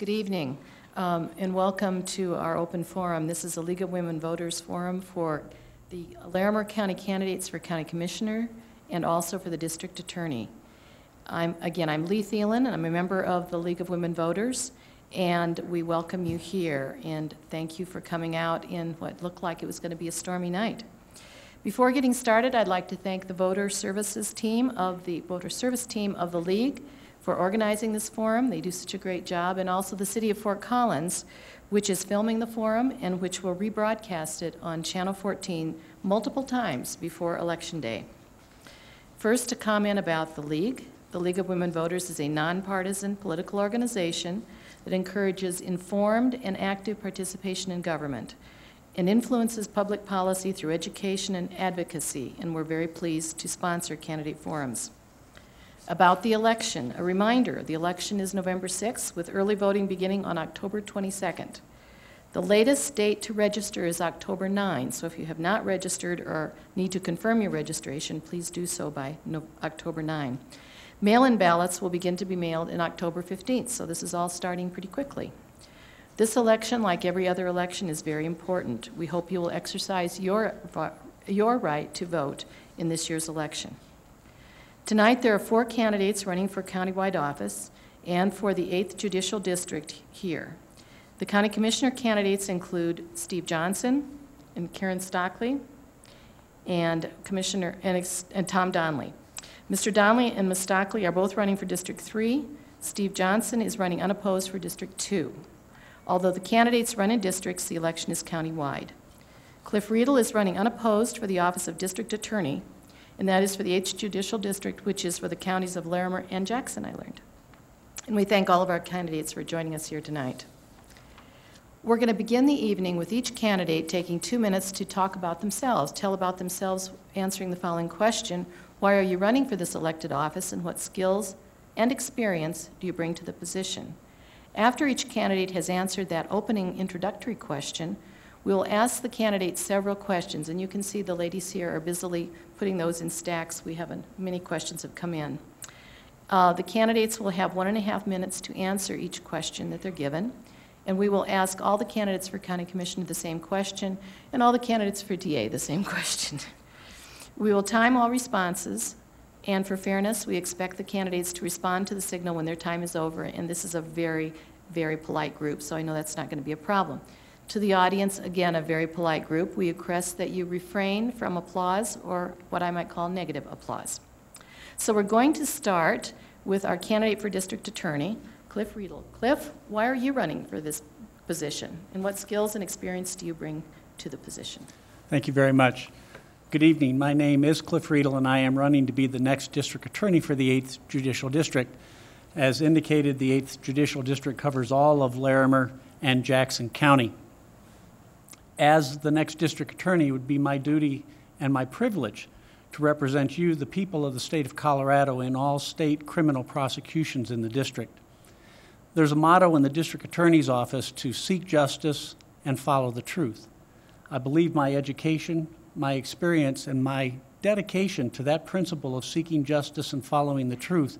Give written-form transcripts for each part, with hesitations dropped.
Good evening, and welcome to our open forum. This is a League of Women Voters forum for the Larimer County candidates for County Commissioner and also for the District Attorney. I'm Lee Thielen, and I'm a member of the League of Women Voters, and we welcome you here, and thank you for coming out in what looked like it was going to be a stormy night. Before getting started, I'd like to thank the voter service team of the League for organizing this forum. They do such a great job, and also the City of Fort Collins, which is filming the forum and which will rebroadcast it on Channel 14 multiple times before Election Day. First, to comment about the League. The League of Women Voters is a nonpartisan political organization that encourages informed and active participation in government and influences public policy through education and advocacy, and we're very pleased to sponsor candidate forums. About the election, a reminder, the election is November 6th, with early voting beginning on October 22nd. The latest date to register is October 9, so if you have not registered or need to confirm your registration, please do so by October 9. Mail-in ballots will begin to be mailed in October 15th, so this is all starting pretty quickly. This election, like every other election, is very important. We hope you will exercise your right to vote in this year's election. Tonight, there are 4 candidates running for countywide office and for the 8th Judicial District here. The County Commissioner candidates include Steve Johnson and Karen Stockley and Tom Donnelly. Mr. Donnelly and Ms. Stockley are both running for District 3. Steve Johnson is running unopposed for District 2. Although the candidates run in districts, the election is countywide. Clifford Riedel is running unopposed for the office of District Attorney, and that is for the 8th Judicial District, which is for the counties of Larimer and Jackson, I learned. And we thank all of our candidates for joining us here tonight. We're going to begin the evening with each candidate taking 2 minutes to talk about themselves, tell about themselves, answering the following question: why are you running for this elected office, and what skills and experience do you bring to the position? After each candidate has answered that opening introductory question, we will ask the candidates several questions, and you can see the ladies here are busily putting those in stacks. We have many questions have come in. The candidates will have 1.5 minutes to answer each question that they're given, and we will ask all the candidates for County Commissioner the same question, and all the candidates for DA the same question. We will time all responses, and for fairness, we expect the candidates to respond to the signal when their time is over, and this is a very, very polite group, so I know that's not going to be a problem. To the audience, again, a very polite group. We request that you refrain from applause or what I might call negative applause. So we're going to start with our candidate for District Attorney, Cliff Riedel. Cliff, why are you running for this position, and what skills and experience do you bring to the position? Thank you very much. Good evening. My name is Cliff Riedel, and I am running to be the next District Attorney for the 8th Judicial District. As indicated, the 8th Judicial District covers all of Larimer and Jackson County. As the next District Attorney, it would be my duty and my privilege to represent you, the people of the state of Colorado, in all state criminal prosecutions in the district. There's a motto in the District Attorney's office to seek justice and follow the truth. I believe my education, my experience, and my dedication to that principle of seeking justice and following the truth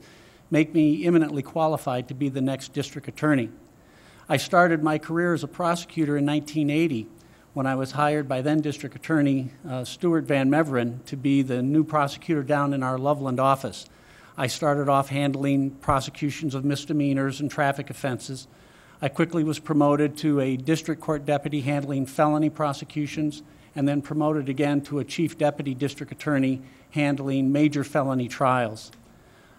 make me eminently qualified to be the next District Attorney. I started my career as a prosecutor in 1980 when I was hired by then District Attorney Stuart Van Meveren to be the new prosecutor down in our Loveland office. I started off handling prosecutions of misdemeanors and traffic offenses. I quickly was promoted to a district court deputy handling felony prosecutions, and then promoted again to a chief deputy district attorney handling major felony trials.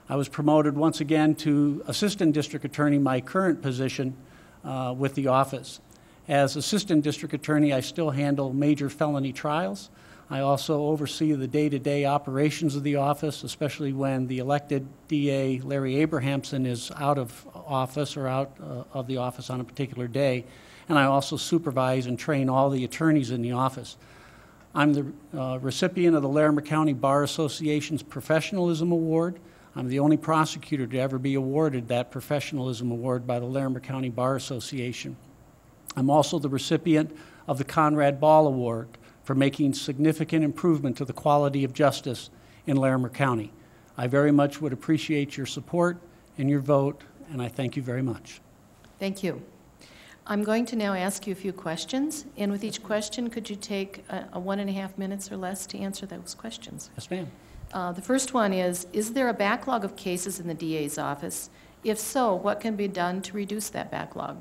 I was promoted once again to assistant district attorney, my current position with the office. As assistant district attorney, I still handle major felony trials. I also oversee the day-to-day operations of the office, especially when the elected DA, Larry Abrahamson, is out of office or out of the office on a particular day. And I also supervise and train all the attorneys in the office. I'm the recipient of the Larimer County Bar Association's Professionalism Award. I'm the only prosecutor to ever be awarded that Professionalism Award by the Larimer County Bar Association. I'm also the recipient of the Conrad Ball Award for making significant improvement to the quality of justice in Larimer County. I very much would appreciate your support and your vote, and I thank you very much. Thank you. I'm going to now ask you a few questions, and with each question, could you take a 1.5 minutes or less to answer those questions? Yes, ma'am. The first one is there a backlog of cases in the DA's office? If so, what can be done to reduce that backlog?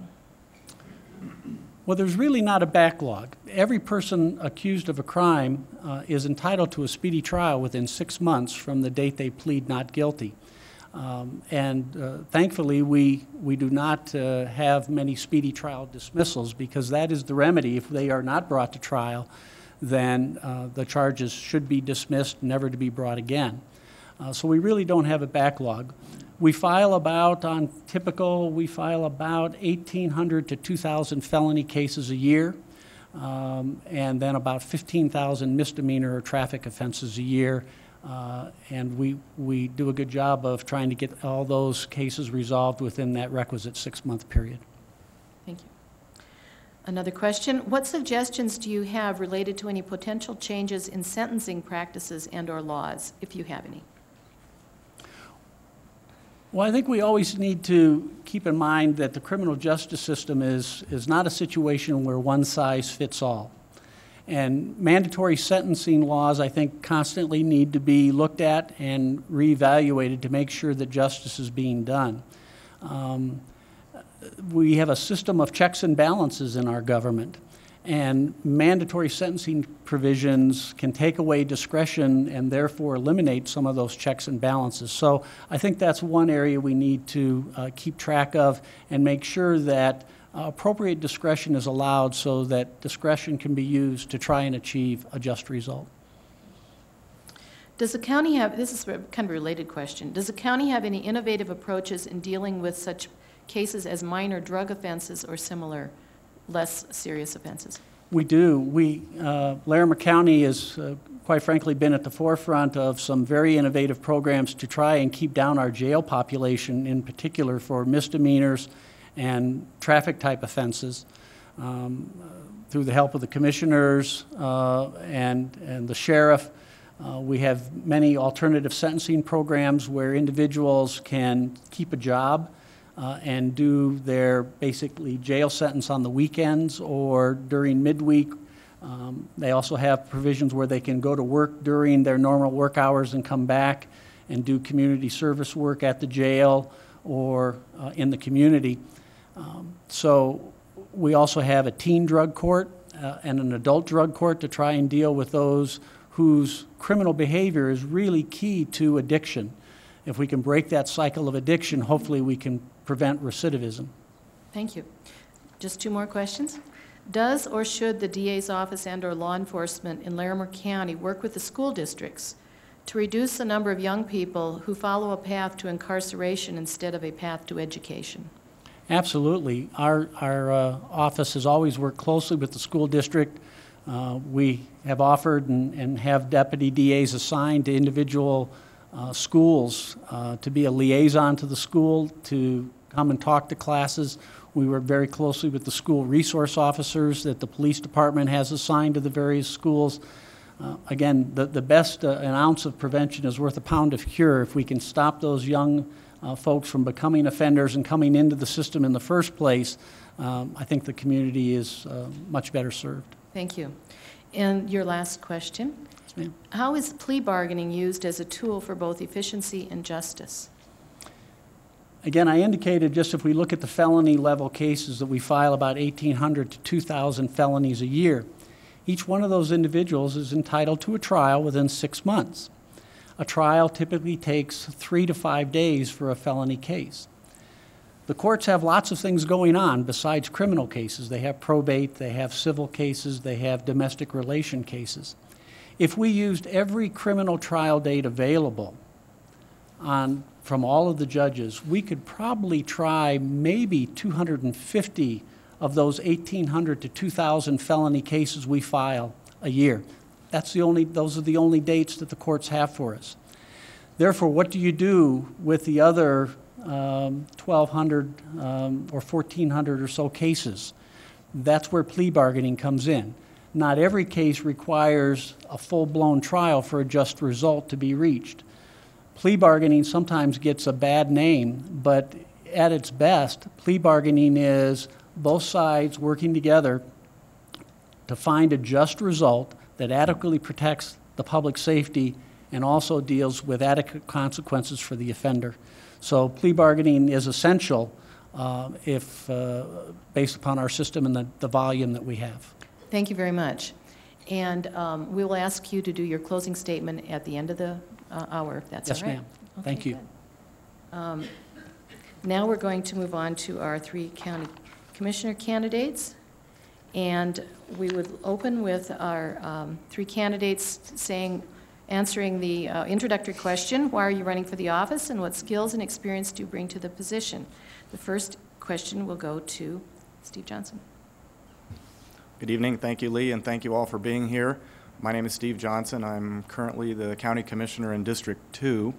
Well, there's really not a backlog. Every person accused of a crime is entitled to a speedy trial within 6 months from the date they plead not guilty. Thankfully, we do not have many speedy trial dismissals, because that is the remedy. If they are not brought to trial, then the charges should be dismissed, never to be brought again. So we really don't have a backlog. We file about 1,800 to 2,000 felony cases a year, and then about 15,000 misdemeanor or traffic offenses a year. And we do a good job of trying to get all those cases resolved within that requisite 6-month period. Thank you. Another question. What suggestions do you have related to any potential changes in sentencing practices and/or laws, if you have any? Well, I think we always need to keep in mind that the criminal justice system is not a situation where one size fits all. And mandatory sentencing laws, I think, constantly need to be looked at and reevaluated to make sure that justice is being done. We have a system of checks and balances in our government, and mandatory sentencing provisions can take away discretion and therefore eliminate some of those checks and balances. So I think that's one area we need to keep track of and make sure that appropriate discretion is allowed so that discretion can be used to try and achieve a just result. Does the county have, this is kind of a related question, does the county have any innovative approaches in dealing with such cases as minor drug offenses or similar less serious offenses? We do. Larimer County has, quite frankly, been at the forefront of some very innovative programs to try and keep down our jail population, in particular for misdemeanors and traffic-type offenses. Through the help of the commissioners and the sheriff, we have many alternative sentencing programs where individuals can keep a job and do their basically jail sentence on the weekends or during midweek. They also have provisions where they can go to work during their normal work hours and come back and do community service work at the jail or in the community. So we also have a teen drug court and an adult drug court to try and deal with those whose criminal behavior is really key to addiction. If we can break that cycle of addiction, hopefully we can prevent recidivism. Thank you. Just 2 more questions. Does or should the DA's office and/or law enforcement in Larimer County work with the school districts to reduce the number of young people who follow a path to incarceration instead of a path to education? Absolutely. Our office has always worked closely with the school district. We have offered and have deputy DAs assigned to individual schools to be a liaison to the school, to come and talk to classes. We work very closely with the school resource officers that the police department has assigned to the various schools. Again, the best an ounce of prevention is worth a pound of cure. If we can stop those young folks from becoming offenders and coming into the system in the first place, I think the community is much better served. Thank you. And your last question. Yes, ma'am. How is plea bargaining used as a tool for both efficiency and justice? Again, I indicated just if we look at the felony level cases that we file about 1,800 to 2,000 felonies a year. Each one of those individuals is entitled to a trial within 6 months. A trial typically takes 3 to 5 days for a felony case. The courts have lots of things going on besides criminal cases. They have probate, they have civil cases, they have domestic relation cases. If we used every criminal trial date available from all of the judges, we could probably try maybe 250 of those 1,800 to 2,000 felony cases we file a year. Those are the only dates that the courts have for us. Therefore, what do you do with the other 1,200 or 1,400 or so cases? That's where plea bargaining comes in. Not every case requires a full-blown trial for a just result to be reached. Plea bargaining sometimes gets a bad name, but at its best, plea bargaining is both sides working together to find a just result that adequately protects the public safety and also deals with adequate consequences for the offender. So plea bargaining is essential based upon our system and the volume that we have. Thank you very much. And we will ask you to do your closing statement at the end of the hour, if that's all right. Yes, ma'am. Okay, Thank you. good. Now we're going to move on to our 3 county commissioner candidates. And we would open with our 3 candidates answering the introductory question, why are you running for the office, and what skills and experience do you bring to the position? The first question will go to Steve Johnson. Good evening. Thank you, Lee, and thank you all for being here. My name is Steve Johnson. I'm currently the County Commissioner in District 2.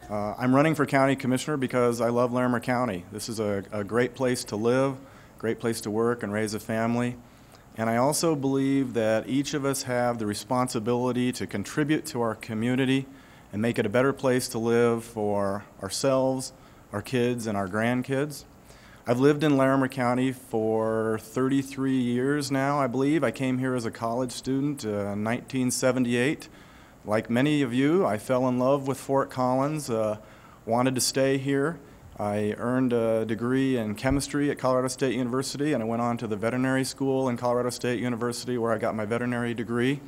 I'm running for County Commissioner because I love Larimer County. This is a great place to live, great place to work and raise a family. And I also believe that each of us have the responsibility to contribute to our community and make it a better place to live for ourselves, our kids, and our grandkids. I've lived in Larimer County for 33 years now, I believe. I came here as a college student in 1978. Like many of you, I fell in love with Fort Collins, wanted to stay here. I earned a degree in chemistry at Colorado State University, and I went on to the veterinary school in Colorado State University where I got my veterinary degree.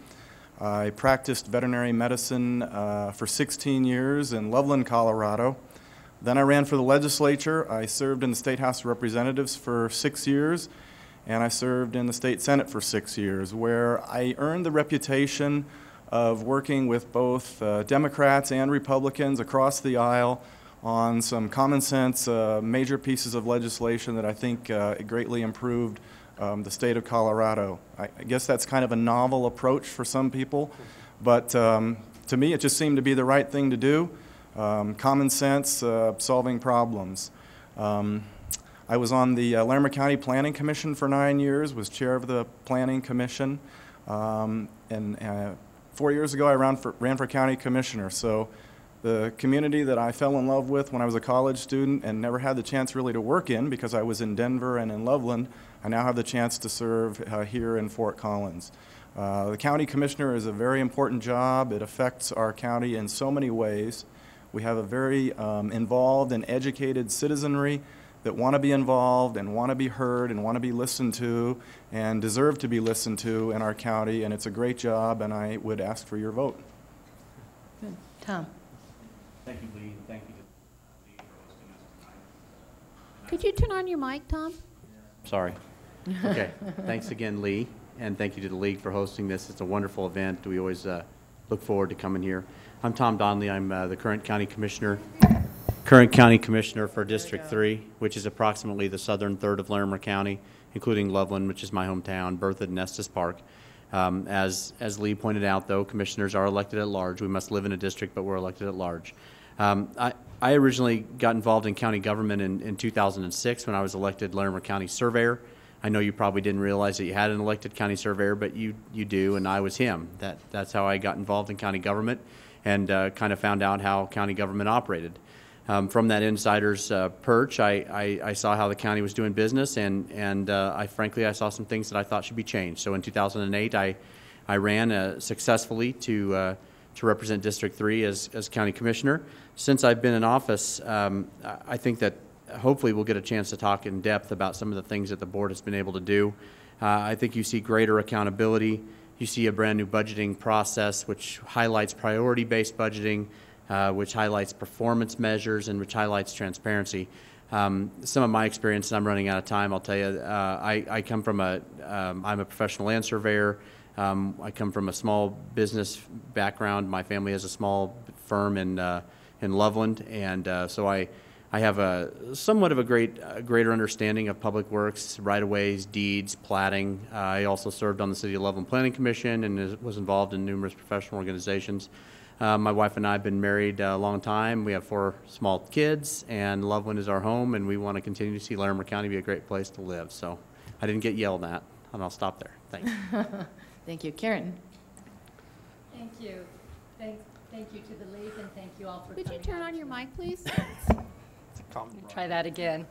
I practiced veterinary medicine for 16 years in Loveland, Colorado. Then I ran for the legislature. I served in the State House of Representatives for 6 years, and I served in the State Senate for 6 years, where I earned the reputation of working with both Democrats and Republicans across the aisle on some common sense major pieces of legislation that I think greatly improved the state of Colorado. I guess that's kind of a novel approach for some people, but to me it just seemed to be the right thing to do. Common sense, solving problems. I was on the Larimer County Planning Commission for 9 years, was chair of the Planning Commission, and 4 years ago I ran for County Commissioner. So the community that I fell in love with when I was a college student and never had the chance really to work in because I was in Denver and in Loveland, I now have the chance to serve here in Fort Collins. The County Commissioner is a very important job. It affects our county in so many ways. We have a very involved and educated citizenry that want to be involved and want to be heard and want to be listened to and deserve to be listened to in our county, and it's a great job, and I would ask for your vote. Good. Tom. Thank you, Lee, and thank you to Lee for hosting us tonight. Could you turn on your mic, Tom? Sorry. Okay. Thanks again, Lee, and thank you to the League for hosting this. It's a wonderful event. We always look forward to coming here. I'm Tom Donnelly. I'm the current County Commissioner for District 3, which is approximately the southern third of Larimer County, including Loveland, which is my hometown, Berthoud, and Estes Park. As Lee pointed out, though, commissioners are elected at large. We must live in a district, but we're elected at large. I originally got involved in county government in 2006 when I was elected Larimer County Surveyor. I know you probably didn't realize that you had an elected county surveyor, but you do, and I was him. That's how I got involved in county government and kind of found out how county government operated. From that insider's perch, I saw how the county was doing business, and frankly, I saw some things that I thought should be changed. So in 2008, I ran successfully to represent District 3 as County Commissioner. Since I've been in office, I think that hopefully we'll get a chance to talk in depth about some of the things that the board has been able to do. I think you see greater accountability. You see a brand new budgeting process which highlights priority-based budgeting, which highlights performance measures, and which highlights transparency. Some of my experience, and I'm running out of time, I'll tell you, I come from I'm a professional land surveyor. I come from a small business background. My family has a small firm in Loveland, and so I have somewhat of a greater understanding of public works, right-of-ways, deeds, platting. I also served on the City of Loveland Planning Commission and was involved in numerous professional organizations. My wife and I have been married a long time. We have 4 small kids, and Loveland is our home, and we want to continue to see Larimer County be a great place to live. So I didn't get yelled at, and I'll stop there. Thanks. Thank you. Karen. Thank you. Thank you to the League, and thank you all for Could you coming turn out on your tonight. mic, please? Try that again.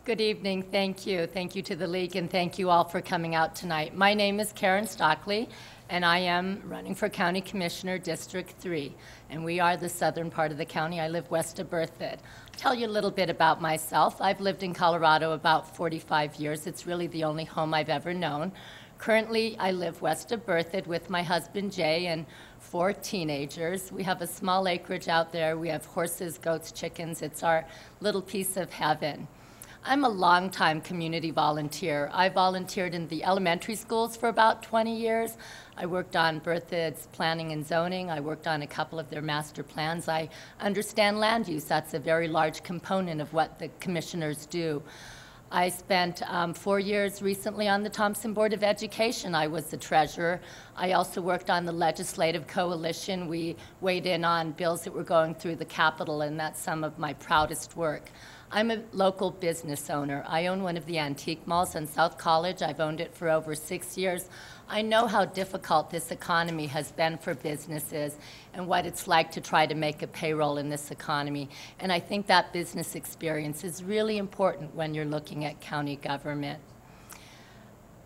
Good evening. Thank you. Thank you to the League, and thank you all for coming out tonight. My name is Karen Stockley, and I am running for County Commissioner, District 3. And we are the southern part of the county. I live west of Berthoud. I'll tell you a little bit about myself. I've lived in Colorado about 45 years. It's really the only home I've ever known. Currently, I live west of Berthoud with my husband, Jay, and 4 teenagers. We have a small acreage out there. We have horses, goats, chickens. It's our little piece of heaven. I'm a longtime community volunteer. I volunteered in the elementary schools for about 20 years. I worked on Berthoud's planning and zoning. I worked on a couple of their master plans. I understand land use. That's a very large component of what the commissioners do. I spent 4 years recently on the Thompson Board of Education. I was the treasurer. I also worked on the Legislative Coalition. We weighed in on bills that were going through the Capitol, and that's some of my proudest work. I'm a local business owner. I own one of the antique malls on South College. I've owned it for over 6 years. I know how difficult this economy has been for businesses and what it's like to try to make a payroll in this economy. And I think that business experience is really important when you're looking at county government.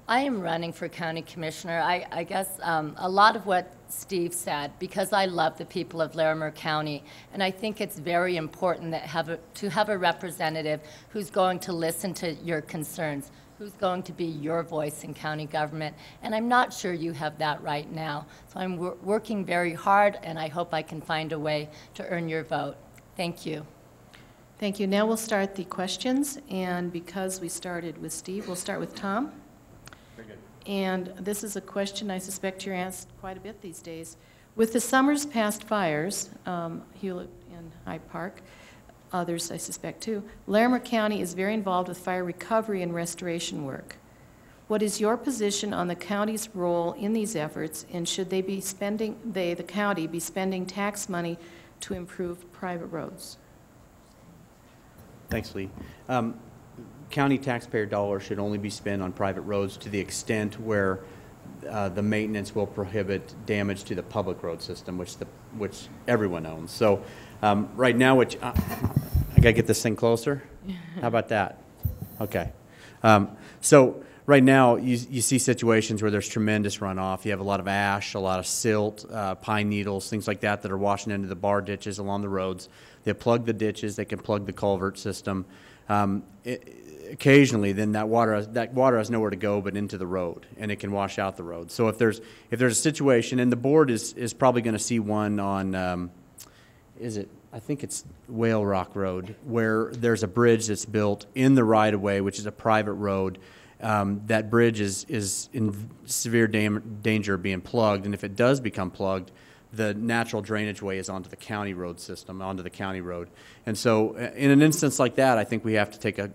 I am running for county commissioner. I guess a lot of what Steve said, because I love the people of Larimer County, and I think it's very important that to have a representative who's going to listen to your concerns, who's going to be your voice in county government, and I'm not sure you have that right now. So I'm working very hard, and I hope I can find a way to earn your vote. Thank you. Thank you. Now we'll start the questions, and because we started with Steve, we'll start with Tom. Very good. And this is a question I suspect you're asked quite a bit these days. With the summer's past fires, Hewlett and Hyde Park, others I suspect too, Larimer County is very involved with fire recovery and restoration work. What is your position on the county's role in these efforts, and should they be spending, the county, be spending tax money to improve private roads? Thanks, Lee. County taxpayer dollars should only be spent on private roads to the extent where the maintenance will prohibit damage to the public road system, which everyone owns. So right now, I gotta get this thing closer. How about that? Okay. So right now, you see situations where there's tremendous runoff. You have a lot of ash, a lot of silt, pine needles, things like that that are washing into the bar ditches along the roads. They plug the ditches. They can plug the culvert system. Occasionally, then that water has nowhere to go but into the road, and it can wash out the road. So if there's a situation, and the board is probably going to see one on, I think it's Whale Rock Road, where there's a bridge that's built in the right-of-way, which is a private road. That bridge is in severe danger of being plugged, and if it does become plugged, the natural drainage way is onto the county road system, onto the county road. And so in an instance like that, I think we have to take a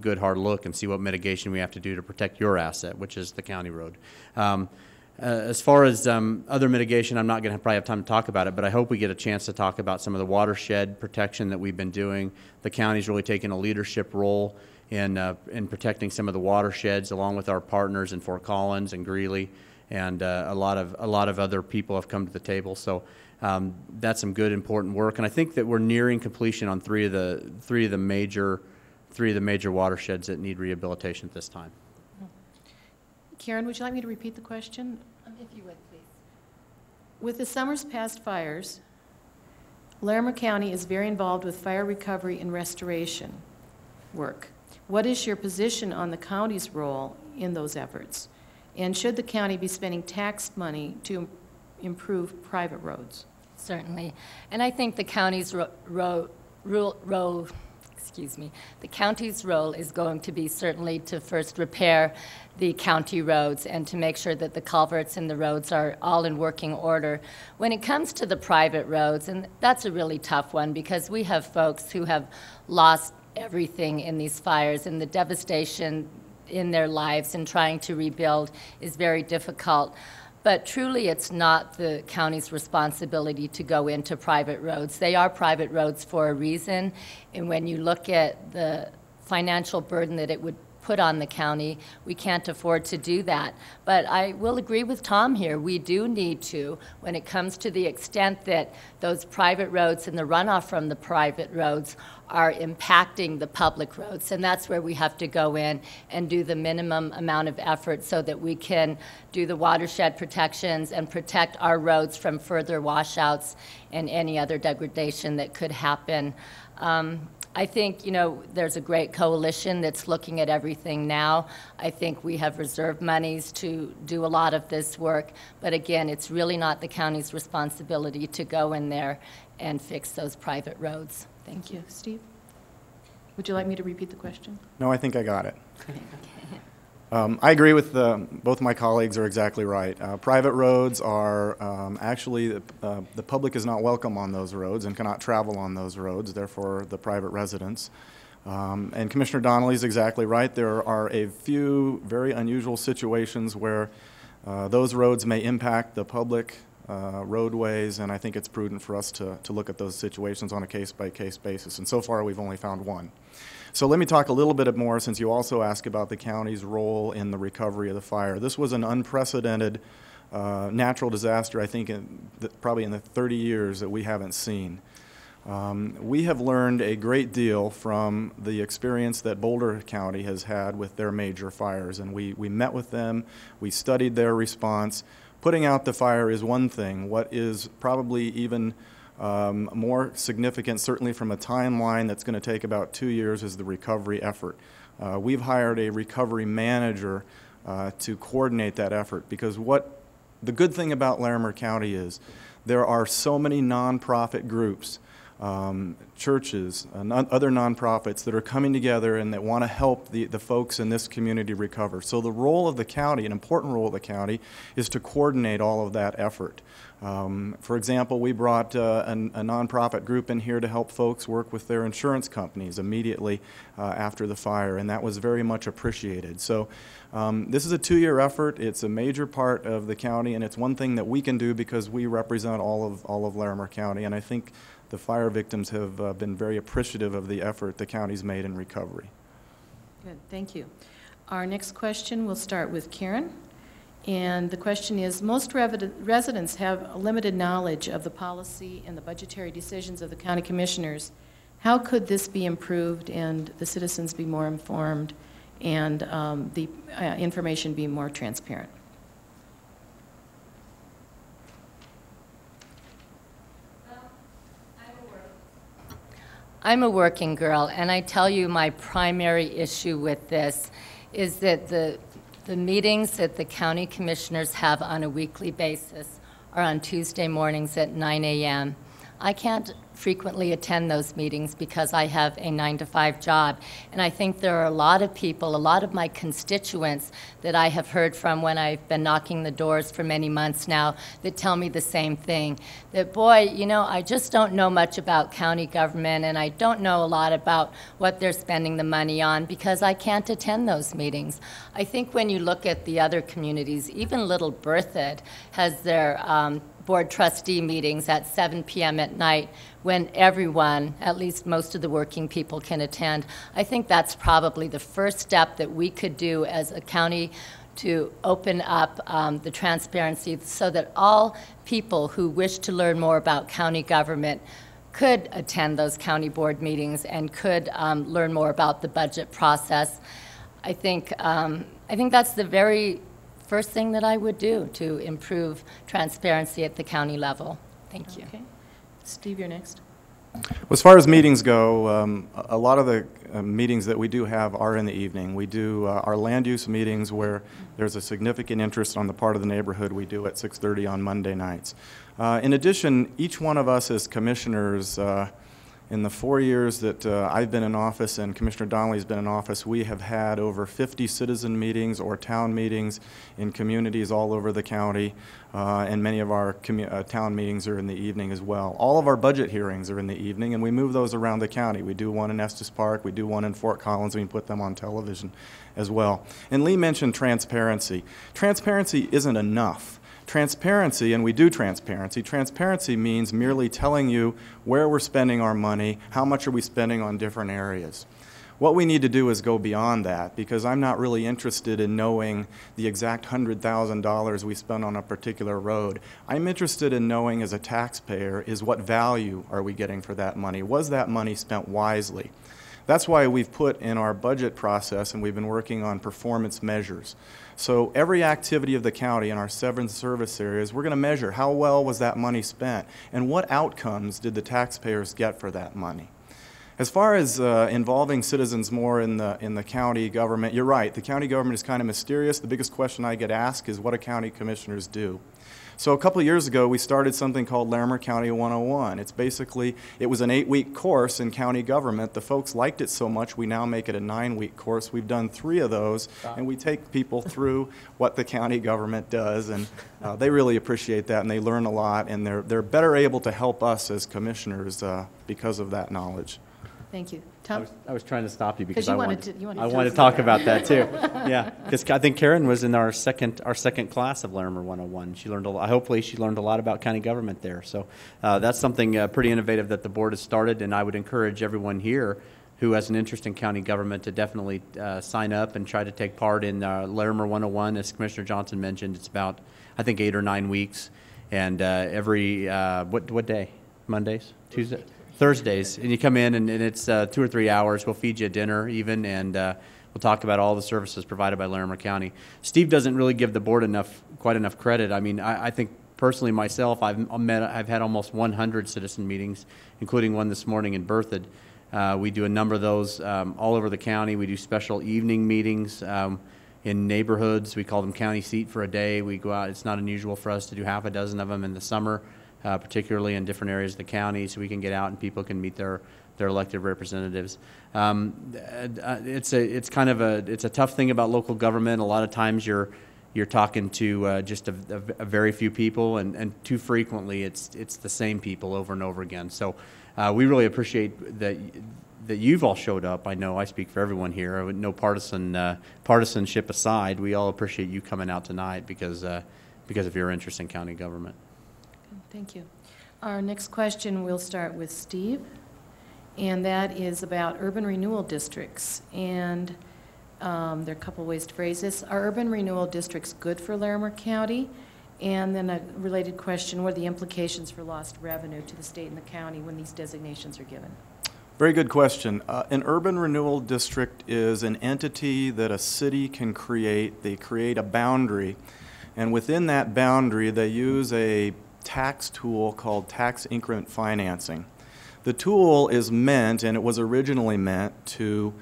good hard look and see what mitigation we have to do to protect your asset, which is the county road. As far as other mitigation, I'm not going to probably have time to talk about it, but I hope we get a chance to talk about some of the watershed protection that we've been doing. The county's really taken a leadership role in protecting some of the watersheds, along with our partners in Fort Collins and Greeley. And a lot of other people have come to the table. So that's some good, important work. And I think that we're nearing completion on three of the major watersheds that need rehabilitation at this time. Karen, would you like me to repeat the question? If you would, please. With the summer's past fires, Larimer County is very involved with fire recovery and restoration work. What is your position on the county's role in those efforts? And should the county be spending tax money to improve private roads? Certainly. And I think the county's the county's role is going to be certainly to first repair the county roads and to make sure that the culverts and the roads are all in working order. When it comes to the private roads, and that's a really tough one because we have folks who have lost everything in these fires, and the devastation in their lives and trying to rebuild is very difficult. But truly, it's not the county's responsibility to go into private roads. They are private roads for a reason, and when you look at the financial burden that it would put on the county. We can't afford to do that. But I will agree with Tom here. We do need to, when it comes to the extent that those private roads and the runoff from the private roads are impacting the public roads, and that's where we have to go in and do the minimum amount of effort so that we can do the watershed protections and protect our roads from further washouts and any other degradation that could happen. I think, you know, there's a great coalition that's looking at everything now. I think we have reserved monies to do a lot of this work, but again, it's really not the county's responsibility to go in there and fix those private roads. Thank you. Steve? Would you like me to repeat the question? No, I think I got it. I agree with both my colleagues are exactly right. Private roads are actually, the public is not welcome on those roads and cannot travel on those roads, therefore the private residents. And Commissioner Donnelly is exactly right. There are a few very unusual situations where those roads may impact the public roadways, and I think it's prudent for us to look at those situations on a case-by-case basis. And so far, we've only found one. So let me talk a little bit more, since you also asked about the county's role in the recovery of the fire. This was an unprecedented natural disaster, I think, probably in the 30 years that we haven't seen. We have learned a great deal from the experience that Boulder County has had with their major fires, and we met with them, we studied their response. Putting out the fire is one thing. What is probably even more significant, certainly from a timeline that's going to take about 2 years, is the recovery effort. We've hired a recovery manager to coordinate that effort, because the good thing about Larimer County is there are so many nonprofit groups, churches, and other nonprofits that are coming together and that want to help the folks in this community recover. So the role of the county, an important role of the county, is to coordinate all of that effort. For example, we brought a nonprofit group in here to help folks work with their insurance companies immediately after the fire, and that was very much appreciated. So this is a 2-year effort. It's a major part of the county, and it's one thing that we can do because we represent all of Larimer County, and I think the fire victims have been very appreciative of the effort the county's made in recovery. Good, thank you. Our next question will start with Karen. And the question is, most residents have a limited knowledge of the policy and the budgetary decisions of the county commissioners. How could this be improved and the citizens be more informed and the information be more transparent? I'm a working girl, and I tell you my primary issue with this is that the meetings that the county commissioners have on a weekly basis are on Tuesday mornings at 9 a.m. I can't frequently attend those meetings because I have a 9-to-5 job, and I think there are a lot of people, a lot of my constituents that I have heard from when I've been knocking the doors for many months now that tell me the same thing, that boy, you know, I just don't know much about county government, and I don't know a lot about what they're spending the money on because I can't attend those meetings. I think when you look at the other communities, even Little Berthoud has their board trustee meetings at 7 p.m. at night when everyone, at least most of the working people, can attend. I think that's probably the first step that we could do as a county to open up the transparency so that all people who wish to learn more about county government could attend those county board meetings and could learn more about the budget process. I think that's the very first thing that I would do to improve transparency at the county level. Thank you. Okay. Steve, you're next. As far as meetings go, a lot of the meetings that we do have are in the evening. We do our land use meetings where there's a significant interest on the part of the neighborhood. We do at 6:30 on Monday nights. In addition, each one of us as commissioners, in the 4 years that I've been in office and Commissioner Donnelly's been in office, we have had over 50 citizen meetings or town meetings in communities all over the county, and many of our town meetings are in the evening as well. All of our budget hearings are in the evening, and we move those around the county. We do one in Estes Park, we do one in Fort Collins, and we put them on television as well. And Lee mentioned transparency. Transparency isn't enough. Transparency, and we do transparency. Transparency means merely telling you where we're spending our money, how much are we spending on different areas. What we need to do is go beyond that, because I'm not really interested in knowing the exact $100,000 we spent on a particular road. I'm interested in knowing as a taxpayer is what value are we getting for that money? Was that money spent wisely? That's why we've put in our budget process, and we've been working on performance measures. So every activity of the county in our 7 service areas, we're going to measure how well was that money spent and what outcomes did the taxpayers get for that money. As far as involving citizens more in the county government, you're right. The county government is kind of mysterious. The biggest question I get asked is what do county commissioners do? So a couple of years ago, we started something called Larimer County 101. It was an 8-week course in county government. The folks liked it so much, we now make it a 9-week course. We've done 3 of those, and we take people through what the county government does, and they really appreciate that, and they learn a lot, and they're better able to help us as commissioners because of that knowledge. Thank you. Tom? I was trying to stop you because you I wanted wanted to talk about that too. Yeah, because I think Karen was in our second class of Larimer 101. She learned a lot. Hopefully, she learned a lot about county government there. So that's something pretty innovative that the board has started, and I would encourage everyone here who has an interest in county government to definitely sign up and try to take part in Larimer 101. As Commissioner Johnson mentioned, it's about I think 8 or 9 weeks, and every what day? Mondays, Tuesday. Thursdays, and you come in and it's 2 or 3 hours. We'll feed you dinner even, and we'll talk about all the services provided by Larimer County. Steve doesn't really give the board quite enough credit. I mean, I think personally myself, I've had almost 100 citizen meetings, including one this morning in Berthoud. We do a number of those all over the county. We do special evening meetings in neighborhoods. We call them county seat for a day. We go out. It's not unusual for us to do half a dozen of them in the summer. Particularly in different areas of the county, so we can get out and people can meet their elected representatives. It's a tough thing about local government. A lot of times you're talking to just a very few people, and too frequently it's the same people over and over again. So we really appreciate that you've all showed up. I know I speak for everyone here. No partisanship aside, we all appreciate you coming out tonight because of your interest in county government. Thank you. Our next question, we'll start with Steve, and that is about urban renewal districts. And there are a couple ways to phrase this. Are urban renewal districts good for Larimer County? And then a related question, what are the implications for lost revenue to the state and the county when these designations are given? Very good question. An urban renewal district is an entity that a city can create. They create a boundary, and within that boundary they use a tax tool called tax increment financing. The tool is meant, and it was originally meant, to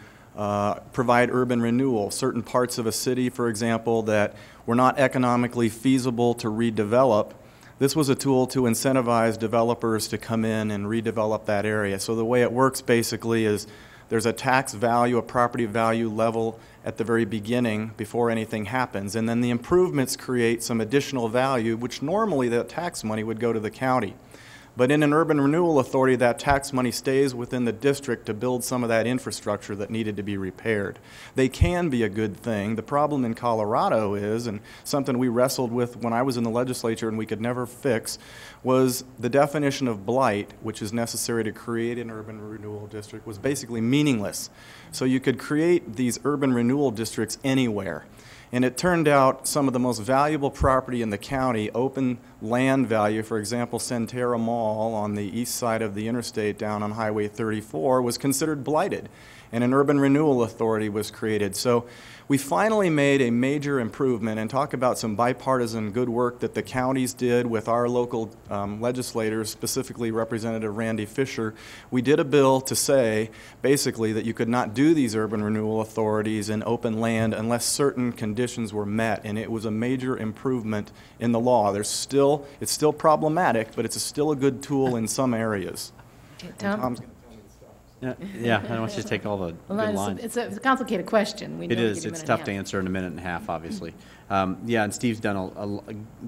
provide urban renewal. Certain parts of a city, for example, that were not economically feasible to redevelop, this was a tool to incentivize developers to come in and redevelop that area. So the way it works basically is there's a tax value, a property value level at the very beginning before anything happens, and then the improvements create some additional value, which normally that tax money would go to the county. But in an urban renewal authority, that tax money stays within the district to build some of that infrastructure that needed to be repaired. They can be a good thing. The problem in Colorado is, and something we wrestled with when I was in the legislature and we could never fix, was the definition of blight, which is necessary to create an urban renewal district, was basically meaningless. So you could create these urban renewal districts anywhere. And it turned out some of the most valuable property in the county, open land value, for example, Centerra Mall on the east side of the interstate down on Highway 34, was considered blighted, and an urban renewal authority was created. So we finally made a major improvement, and talk about some bipartisan good work that the counties did with our local legislators, specifically Representative Randy Fisher. We did a bill to say basically that you could not do these urban renewal authorities in open land unless certain conditions were met, and it was a major improvement in the law. It's still problematic, but it's still a good tool in some areas. Okay, Tom? Yeah, I don't want you to take all the good lines. It's a complicated question. It is. It's tough to answer in a minute and a half, obviously. Yeah, and Steve's done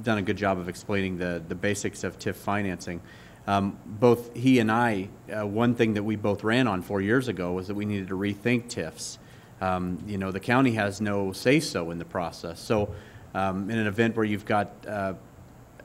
a good job of explaining the basics of TIF financing. Both he and I, one thing that we both ran on 4 years ago was that we needed to rethink TIFs. You know, the county has no say-so in the process. So in an event where you've got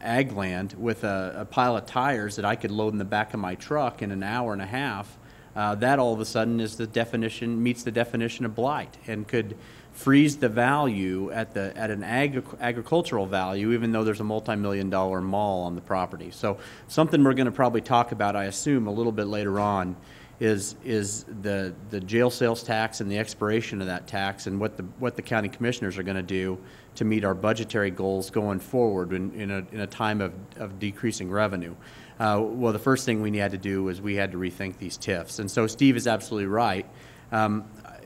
ag land with a pile of tires that I could load in the back of my truck in an hour and a half, that all of a sudden is meets the definition of blight and could freeze the value at an agricultural value, even though there's a multi-million-dollar mall on the property. So something we're going to probably talk about, I assume, a little bit later on is the jail sales tax and the expiration of that tax, and what the county commissioners are going to do to meet our budgetary goals going forward in a time of decreasing revenue. Well, the first thing we had to do was we had to rethink these TIFs. And so Steve is absolutely right.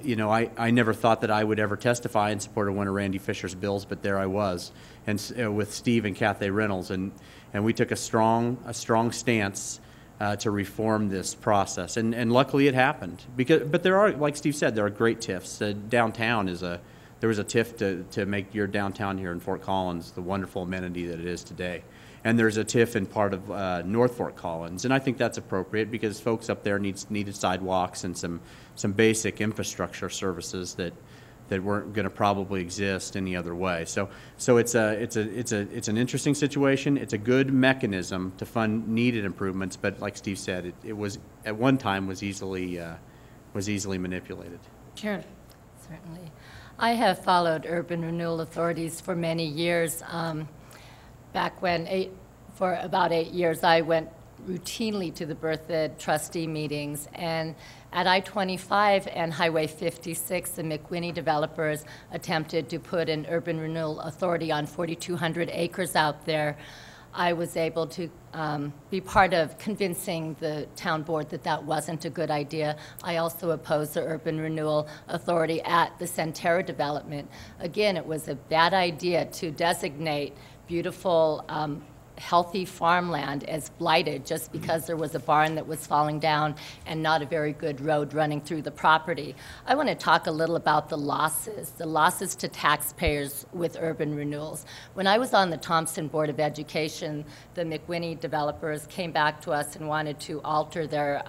You know, I never thought that I would ever testify in support of one of Randy Fisher's bills, but there I was, and with Steve and Cathay Reynolds, and we took a strong stance to reform this process, and luckily it happened. But there are, like Steve said, there are great TIFs. Downtown there was a TIF to make your downtown here in Fort Collins the wonderful amenity that it is today. And there's a TIF in part of North Fort Collins, and I think that's appropriate because folks up there needed sidewalks and some basic infrastructure services that weren't going to probably exist any other way. So it's an interesting situation. It's a good mechanism to fund needed improvements, but like Steve said, it was at one time was easily manipulated. Karen. Certainly. I have followed urban renewal authorities for many years. Back when, for about 8 years, I went routinely to the Berthoud trustee meetings, and at I-25 and Highway 56, the McWhinney developers attempted to put an urban renewal authority on 4,200 acres out there. I was able to be part of convincing the town board that that wasn't a good idea. I also opposed the urban renewal authority at the Centerra development. Again, it was a bad idea to designate beautiful, healthy farmland as blighted just because there was a barn that was falling down and not a very good road running through the property. I want to talk a little about the losses to taxpayers with urban renewals. When I was on the Thompson Board of Education, the McWhinney developers came back to us and wanted to alter their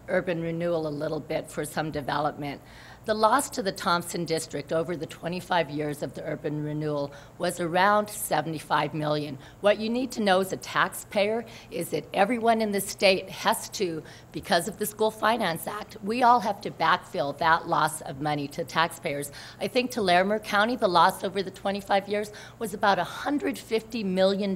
urban renewal a little bit for some development. The loss to the Thompson district over the 25 years of the urban renewal was around $75 million. What you need to know as a taxpayer is that everyone in the state has to, because of the School Finance Act, we all have to backfill that loss of money to taxpayers. I think to Larimer County, the loss over the 25 years was about $150 million.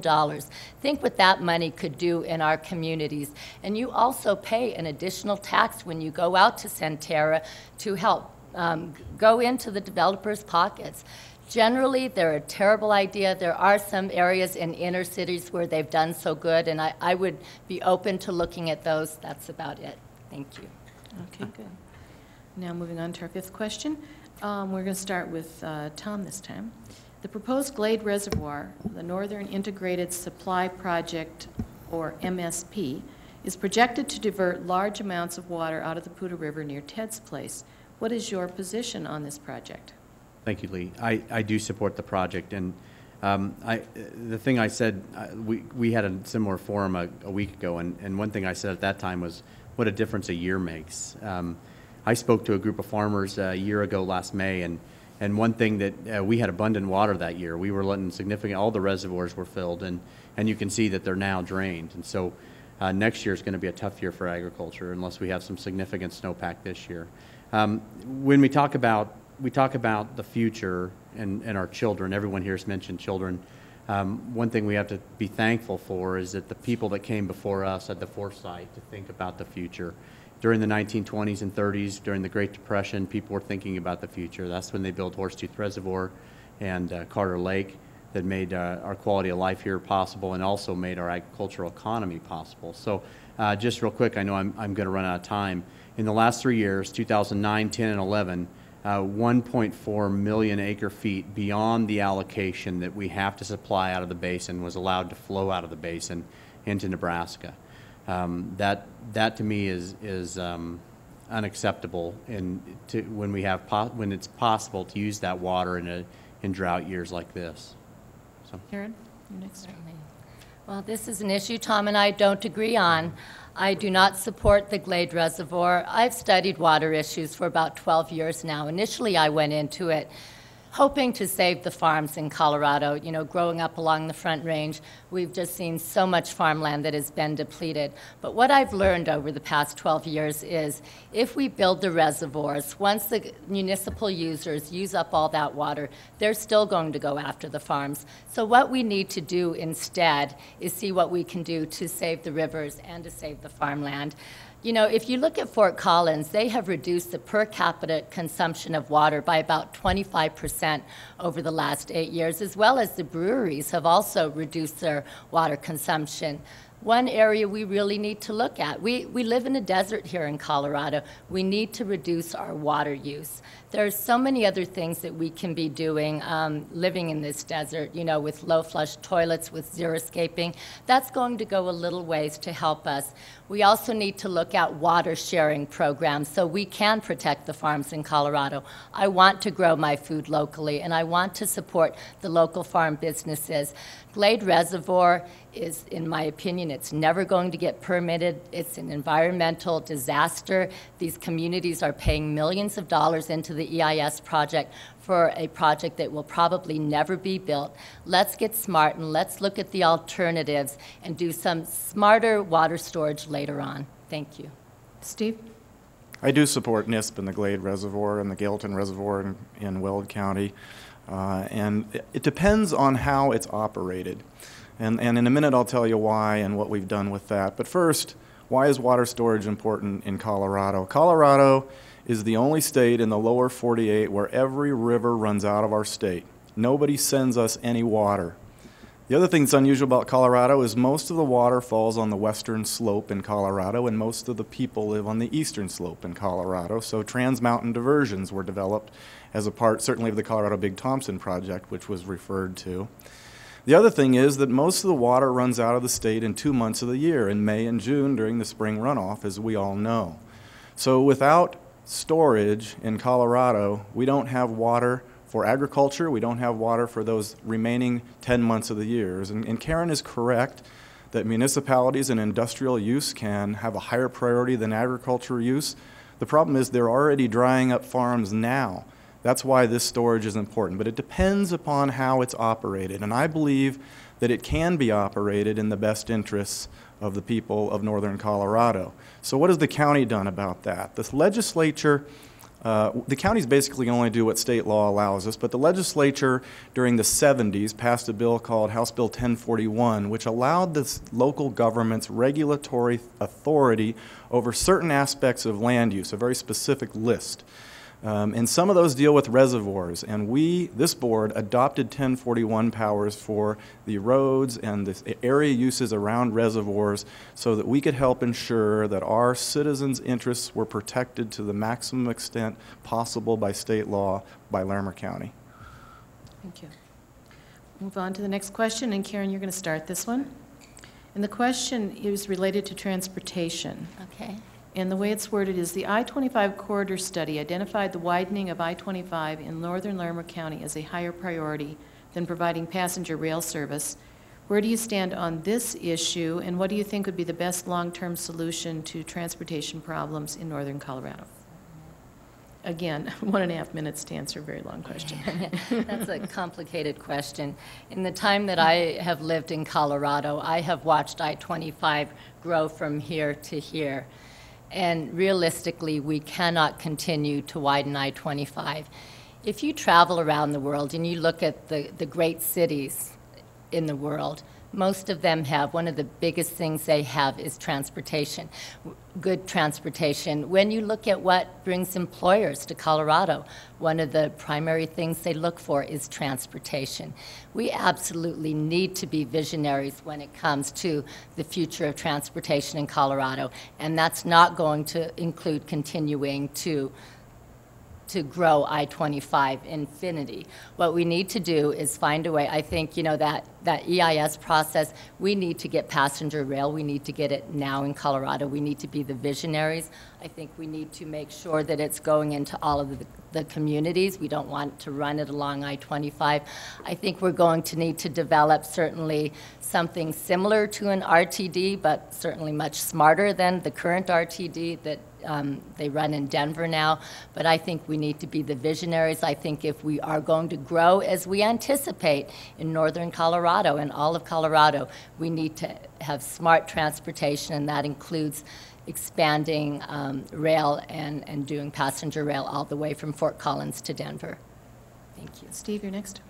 Think what that money could do in our communities. And you also pay an additional tax when you go out to Centerra to help go into the developers' pockets. Generally, they're a terrible idea. There are some areas in inner cities where they've done so good, and I would be open to looking at those. That's about it. Thank you. Okay, good. Now moving on to our fifth question. We're going to start with Tom this time. The proposed Glade Reservoir, the Northern Integrated Supply Project, or MSP, is projected to divert large amounts of water out of the Poudre River near Ted's Place. What is your position on this project? Thank you, Lee. I do support the project, and the thing I said, we had a similar forum a week ago, and one thing I said at that time was what a difference a year makes. I spoke to a group of farmers a year ago last May, and one thing that we had abundant water that year. We were letting all the reservoirs were filled, and you can see that they're now drained. And so next year is going to be a tough year for agriculture unless we have some significant snowpack this year. When we talk about the future and our children, everyone here has mentioned children. One thing we have to be thankful for is that the people that came before us had the foresight to think about the future. During the 1920s and 30s, during the Great Depression, people were thinking about the future. That's when they built Horsetooth Reservoir and Carter Lake that made our quality of life here possible and also made our agricultural economy possible. So just real quick, I know I'm going to run out of time. In the last 3 years, 2009, 10, and 11, 1.4 million acre feet beyond the allocation that we have to supply out of the basin was allowed to flow out of the basin into Nebraska. That to me is unacceptable when it's possible to use that water in drought years like this. So. Karen, you're next. Well, this is an issue Tom and I don't agree on. I do not support the Glade Reservoir. I've studied water issues for about 12 years now. Initially, I went into it hoping to save the farms in Colorado. You know, growing up along the Front Range, we've just seen so much farmland that has been depleted. But what I've learned over the past 12 years is if we build the reservoirs, once the municipal users use up all that water, they're still going to go after the farms. So what we need to do instead is see what we can do to save the rivers and to save the farmland. You know, if you look at Fort Collins, they have reduced the per capita consumption of water by about 25% over the last 8 years, as well as the breweries have also reduced their water consumption. One area we really need to look at, we live in a desert here in Colorado. We need to reduce our water use. There's so many other things that we can be doing living in this desert, you know, with low flush toilets, with zero escaping. That's going to go a little ways to help us. We also need to look at water sharing programs so we can protect the farms in Colorado. I want to grow my food locally, and I want to support the local farm businesses. Glade Reservoir is, in my opinion, it's never going to get permitted. It's an environmental disaster. These communities are paying millions of dollars into the EIS project for a project that will probably never be built. Let's get smart and let's look at the alternatives and do some smarter water storage later on. Thank you. Steve? I do support NISP and the Glade Reservoir and the Gailton Reservoir in Weld County. And it depends on how it's operated. And in a minute I'll tell you why and what we've done with that. But first, why is water storage important in Colorado? Colorado is the only state in the lower 48 where every river runs out of our state. Nobody sends us any water. The other thing that's unusual about Colorado is most of the water falls on the western slope in Colorado, and most of the people live on the eastern slope in Colorado. So trans-mountain diversions were developed as a part, certainly, of the Colorado Big Thompson project, which was referred to. The other thing is that most of the water runs out of the state in 2 months of the year, in May and June during the spring runoff, as we all know. So without storage in Colorado, we don't have water for agriculture, we don't have water for those remaining 10 months of the year. And Karen is correct that municipalities and industrial use can have a higher priority than agriculture use. The problem is they're already drying up farms now. That's why this storage is important. But it depends upon how it's operated. And I believe that it can be operated in the best interests of the people of northern Colorado. So what has the county done about that? The legislature, the counties basically only do what state law allows us, but the legislature during the 70s passed a bill called House Bill 1041, which allowed the local government's regulatory authority over certain aspects of land use, a very specific list. And some of those deal with reservoirs, and this board, adopted 1041 powers for the roads and the area uses around reservoirs so that we could help ensure that our citizens' interests were protected to the maximum extent possible by state law by Larimer County. Thank you. Move on to the next question, and Karen, you're going to start this one. And the question is related to transportation. Okay. And the way it's worded is, the I-25 corridor study identified the widening of I-25 in northern Larimer County as a higher priority than providing passenger rail service. Where do you stand on this issue, and what do you think would be the best long-term solution to transportation problems in northern Colorado? Again, 1.5 minutes to answer a very long question. That's a complicated question. In the time that I have lived in Colorado, I have watched I-25 grow from here to here. And realistically, we cannot continue to widen I-25. If you travel around the world and you look at the great cities in the world, most of them have, one of the biggest things they have is transportation, good transportation. When you look at what brings employers to Colorado, one of the primary things they look for is transportation. We absolutely need to be visionaries when it comes to the future of transportation in Colorado, and that's not going to include continuing to grow I-25 infinity. What we need to do is find a way. I think, you know, that EIS process, we need to get passenger rail. We need to get it now in Colorado. We need to be the visionaries. I think we need to make sure that it's going into all of the communities. We don't want to run it along I-25. I think we're going to need to develop certainly something similar to an RTD, but certainly much smarter than the current RTD that they run in Denver now, but I think we need to be the visionaries. I think if we are going to grow as we anticipate in northern Colorado and all of Colorado, we need to have smart transportation, and that includes expanding rail and doing passenger rail all the way from Fort Collins to Denver. Thank you. Steve, you're next.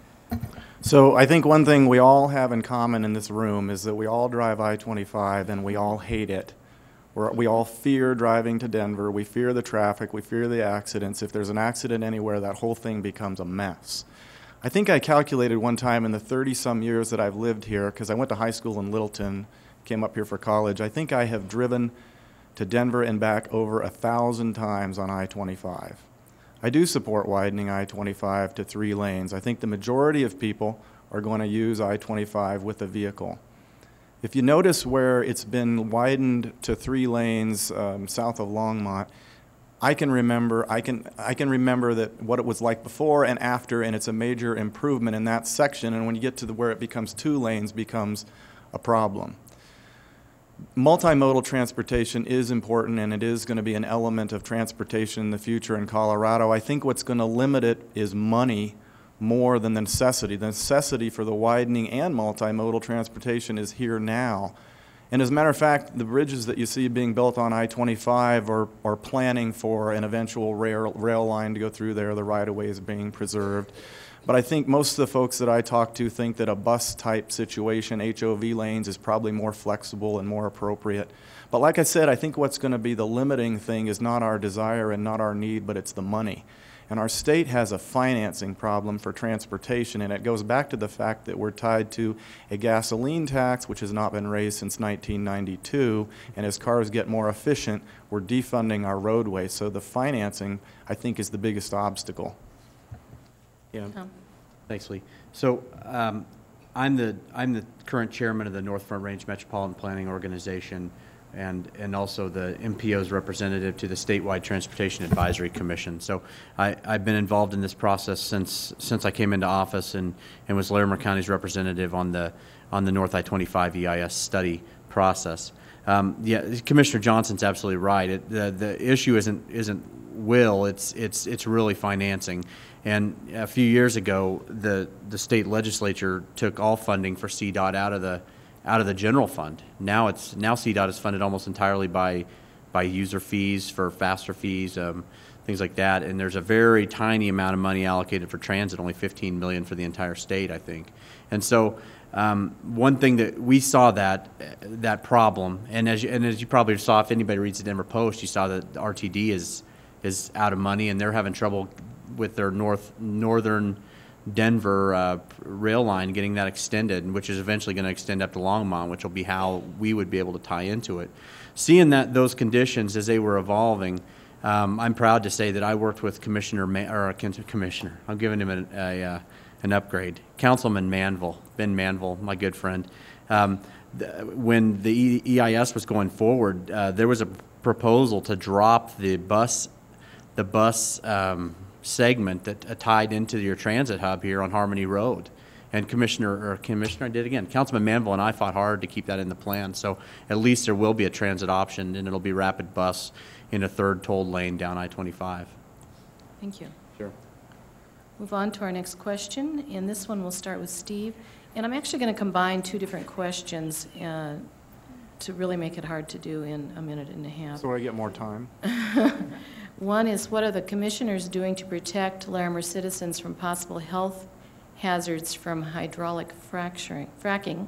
So I think one thing we all have in common in this room is that we all drive I-25 and we all hate it. We all fear driving to Denver. We fear the traffic. We fear the accidents. If there's an accident anywhere, that whole thing becomes a mess. I think I calculated one time in the 30-some years that I've lived here, because I went to high school in Littleton, came up here for college, I think I have driven to Denver and back over 1,000 times on I-25. I do support widening I-25 to 3 lanes. I think the majority of people are going to use I-25 with a vehicle. If you notice where it's been widened to 3 lanes south of Longmont, I can remember that what it was like before and after, and it's a major improvement in that section. And when you get to where it becomes 2 lanes, becomes a problem. Multimodal transportation is important, and it is going to be an element of transportation in the future in Colorado. I think what's going to limit it is money more than the necessity. The necessity for the widening and multimodal transportation is here now. And as a matter of fact, the bridges that you see being built on I-25 are planning for an eventual rail line to go through there. The right-of-way is being preserved. But I think most of the folks that I talk to think that a bus-type situation, HOV lanes, is probably more flexible and more appropriate. But like I said, I think what's going to be the limiting thing is not our desire and not our need, but it's the money. And our state has a financing problem for transportation, and it goes back to the fact that we're tied to a gasoline tax, which has not been raised since 1992, and as cars get more efficient, we're defunding our roadways. So the financing, I think, is the biggest obstacle. Yeah. Tom. Thanks, Lee. So I'm the current chairman of the North Front Range Metropolitan Planning Organization, and also the MPO's representative to the Statewide Transportation Advisory Commission. So I've been involved in this process since I came into office, and was Larimer County's representative on the North I-25 EIS study process. Yeah, Commissioner Johnson's absolutely right. The issue isn't will, it's really financing. And a few years ago, the state legislature took all funding for CDOT out of the general fund. Now CDOT is funded almost entirely by user fees, for faster fees, things like that. And there's a very tiny amount of money allocated for transit, only $15 million for the entire state, I think. And so one thing that we saw that problem, and as you probably saw, if anybody reads the Denver Post, you saw that RTD is out of money, and they're having trouble with their northern Denver rail line, getting that extended, which is eventually going to extend up to Longmont, which will be how we would be able to tie into it. Seeing those conditions as they were evolving, I'm proud to say that I worked with Commissioner, I'm giving him an upgrade, Councilman Ben Manville, my good friend. When the EIS was going forward, there was a proposal to drop the bus segment that tied into your transit hub here on Harmony Road. And Commissioner, I did again. Councilman Manville and I fought hard to keep that in the plan. So at least there will be a transit option, and it'll be rapid bus in a 3rd tolled lane down I-25. Thank you. Sure. Move on to our next question, and this one will start with Steve. And I'm actually going to combine 2 different questions to really make it hard to do in a minute and a half. So I get more time. One is, what are the commissioners doing to protect Larimer citizens from possible health hazards from hydraulic fracking?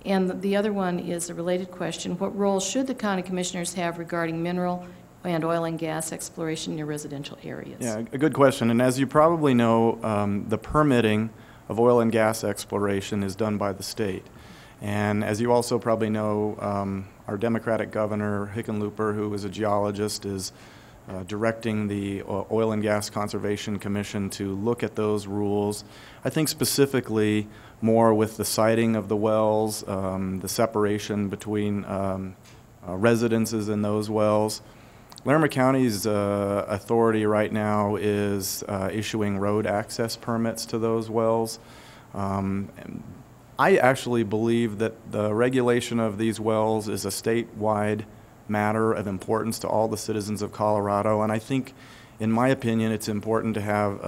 And the other one is a related question. What role should the county commissioners have regarding mineral and oil and gas exploration near residential areas? Yeah, a good question. And as you probably know, the permitting of oil and gas exploration is done by the state. And as you also probably know, our Democratic governor, Hickenlooper, who is a geologist, is directing the Oil and Gas Conservation Commission to look at those rules. I think specifically more with the siting of the wells, the separation between residences in those wells. Larimer County's authority right now is issuing road access permits to those wells. I actually believe that the regulation of these wells is a statewide matter of importance to all the citizens of Colorado, and I think, in my opinion, it's important to have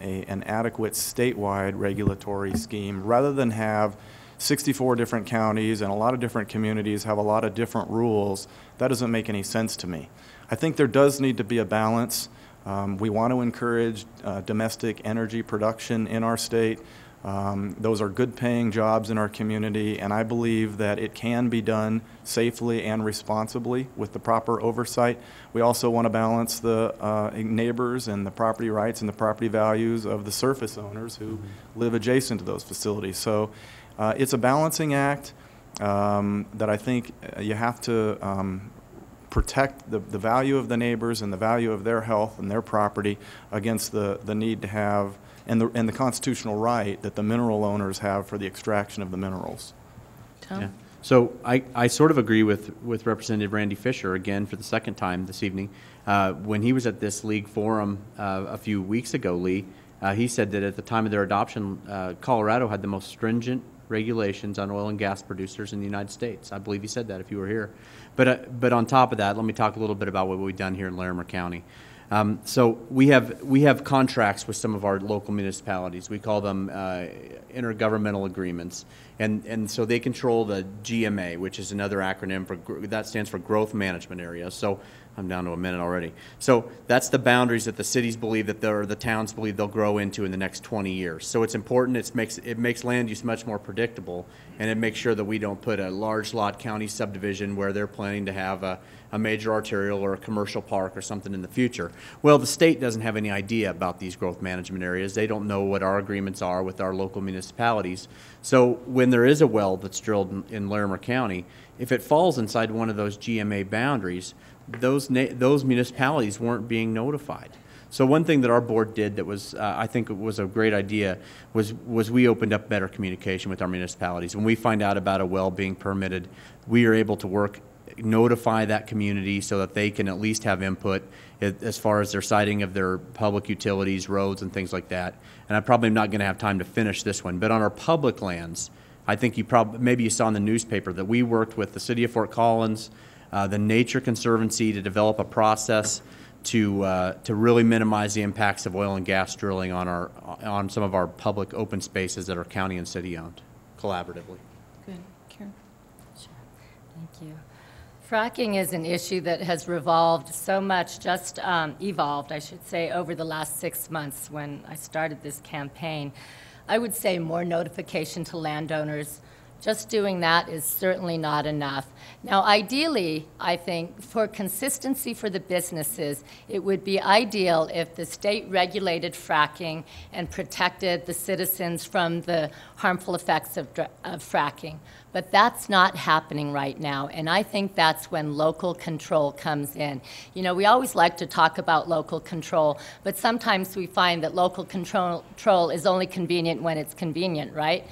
an adequate statewide regulatory scheme rather than have 64 different counties and a lot of different communities have a lot of different rules. That doesn't make any sense to me. I think there does need to be a balance. We want to encourage domestic energy production in our state. Those are good paying jobs in our community, and I believe that it can be done safely and responsibly with the proper oversight. We also want to balance the neighbors and the property rights and the property values of the surface owners who live adjacent to those facilities. So it's a balancing act that I think you have to protect the value of the neighbors and the value of their health and their property against the need to have and the constitutional right that the mineral owners have for the extraction of the minerals. Tom? Yeah. So I sort of agree with Representative Randy Fisher again for the second time this evening. When he was at this league forum a few weeks ago, Lee, he said that at the time of their adoption, Colorado had the most stringent regulations on oil and gas producers in the United States. I believe he said that if you were here. But on top of that, let me talk a little bit about what we've done here in Larimer County. So we have contracts with some of our local municipalities. We call them intergovernmental agreements, and so they control the GMA, which is another acronym that stands for Growth Management Area. So I'm down to a minute already. So that's the boundaries that the cities believe that the towns believe they'll grow into in the next 20 years. So it's important. It makes land use much more predictable, and it makes sure that we don't put a large lot county subdivision where they're planning to have a major arterial or a commercial park or something in the future. Well, the state doesn't have any idea about these growth management areas. They don't know what our agreements are with our local municipalities. So when there is a well that's drilled in Larimer County, if it falls inside one of those GMA boundaries, those municipalities weren't being notified. So one thing that our board did that was, I think it was a great idea, was we opened up better communication with our municipalities. When we find out about a well being permitted, we are able to notify that community so that they can at least have input as far as their siting of their public utilities, roads, and things like that. And I'm probably not going to have time to finish this one, but on our public lands, I think maybe you saw in the newspaper that we worked with the City of Fort Collins, the Nature Conservancy to develop a process to really minimize the impacts of oil and gas drilling on some of our public open spaces that are county and city owned, collaboratively. Good. Karen? Sure. Thank you. Fracking is an issue that has evolved, I should say, over the last 6 months when I started this campaign. I would say more notification to landowners. Just doing that is certainly not enough. Now, ideally, I think for consistency for the businesses, it would be ideal if the state regulated fracking and protected the citizens from the harmful effects of fracking. But that's not happening right now, and I think that's when local control comes in. You know, we always like to talk about local control, but sometimes we find that local control is only convenient when it's convenient, right?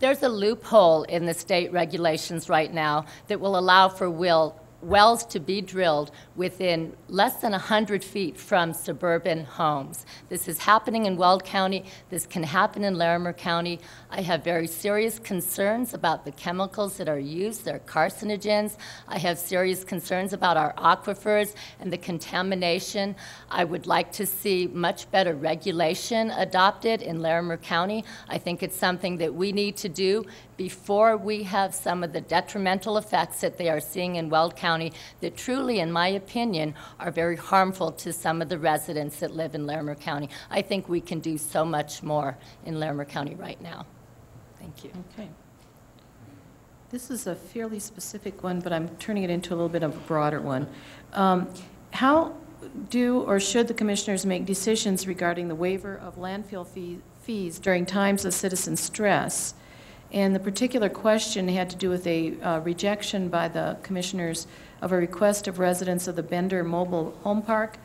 There's a loophole in the state regulations right now that will allow for wells to be drilled within less than 100 feet from suburban homes. This is happening in Weld County. This can happen in Larimer County. I have very serious concerns about the chemicals that are used. They're carcinogens. I have serious concerns about our aquifers and the contamination. I would like to see much better regulation adopted in Larimer County. I think it's something that we need to do before we have some of the detrimental effects that they are seeing in Weld County that truly, in my opinion, are very harmful to some of the residents that live in Larimer County. I think we can do so much more in Larimer County right now. Thank you. Okay. This is a fairly specific one, but I'm turning it into a little bit of a broader one. How do or should the commissioners make decisions regarding the waiver of landfill fees during times of citizen stress? And the particular question had to do with a rejection by the commissioners of a request of residents of the Bender Mobile Home Park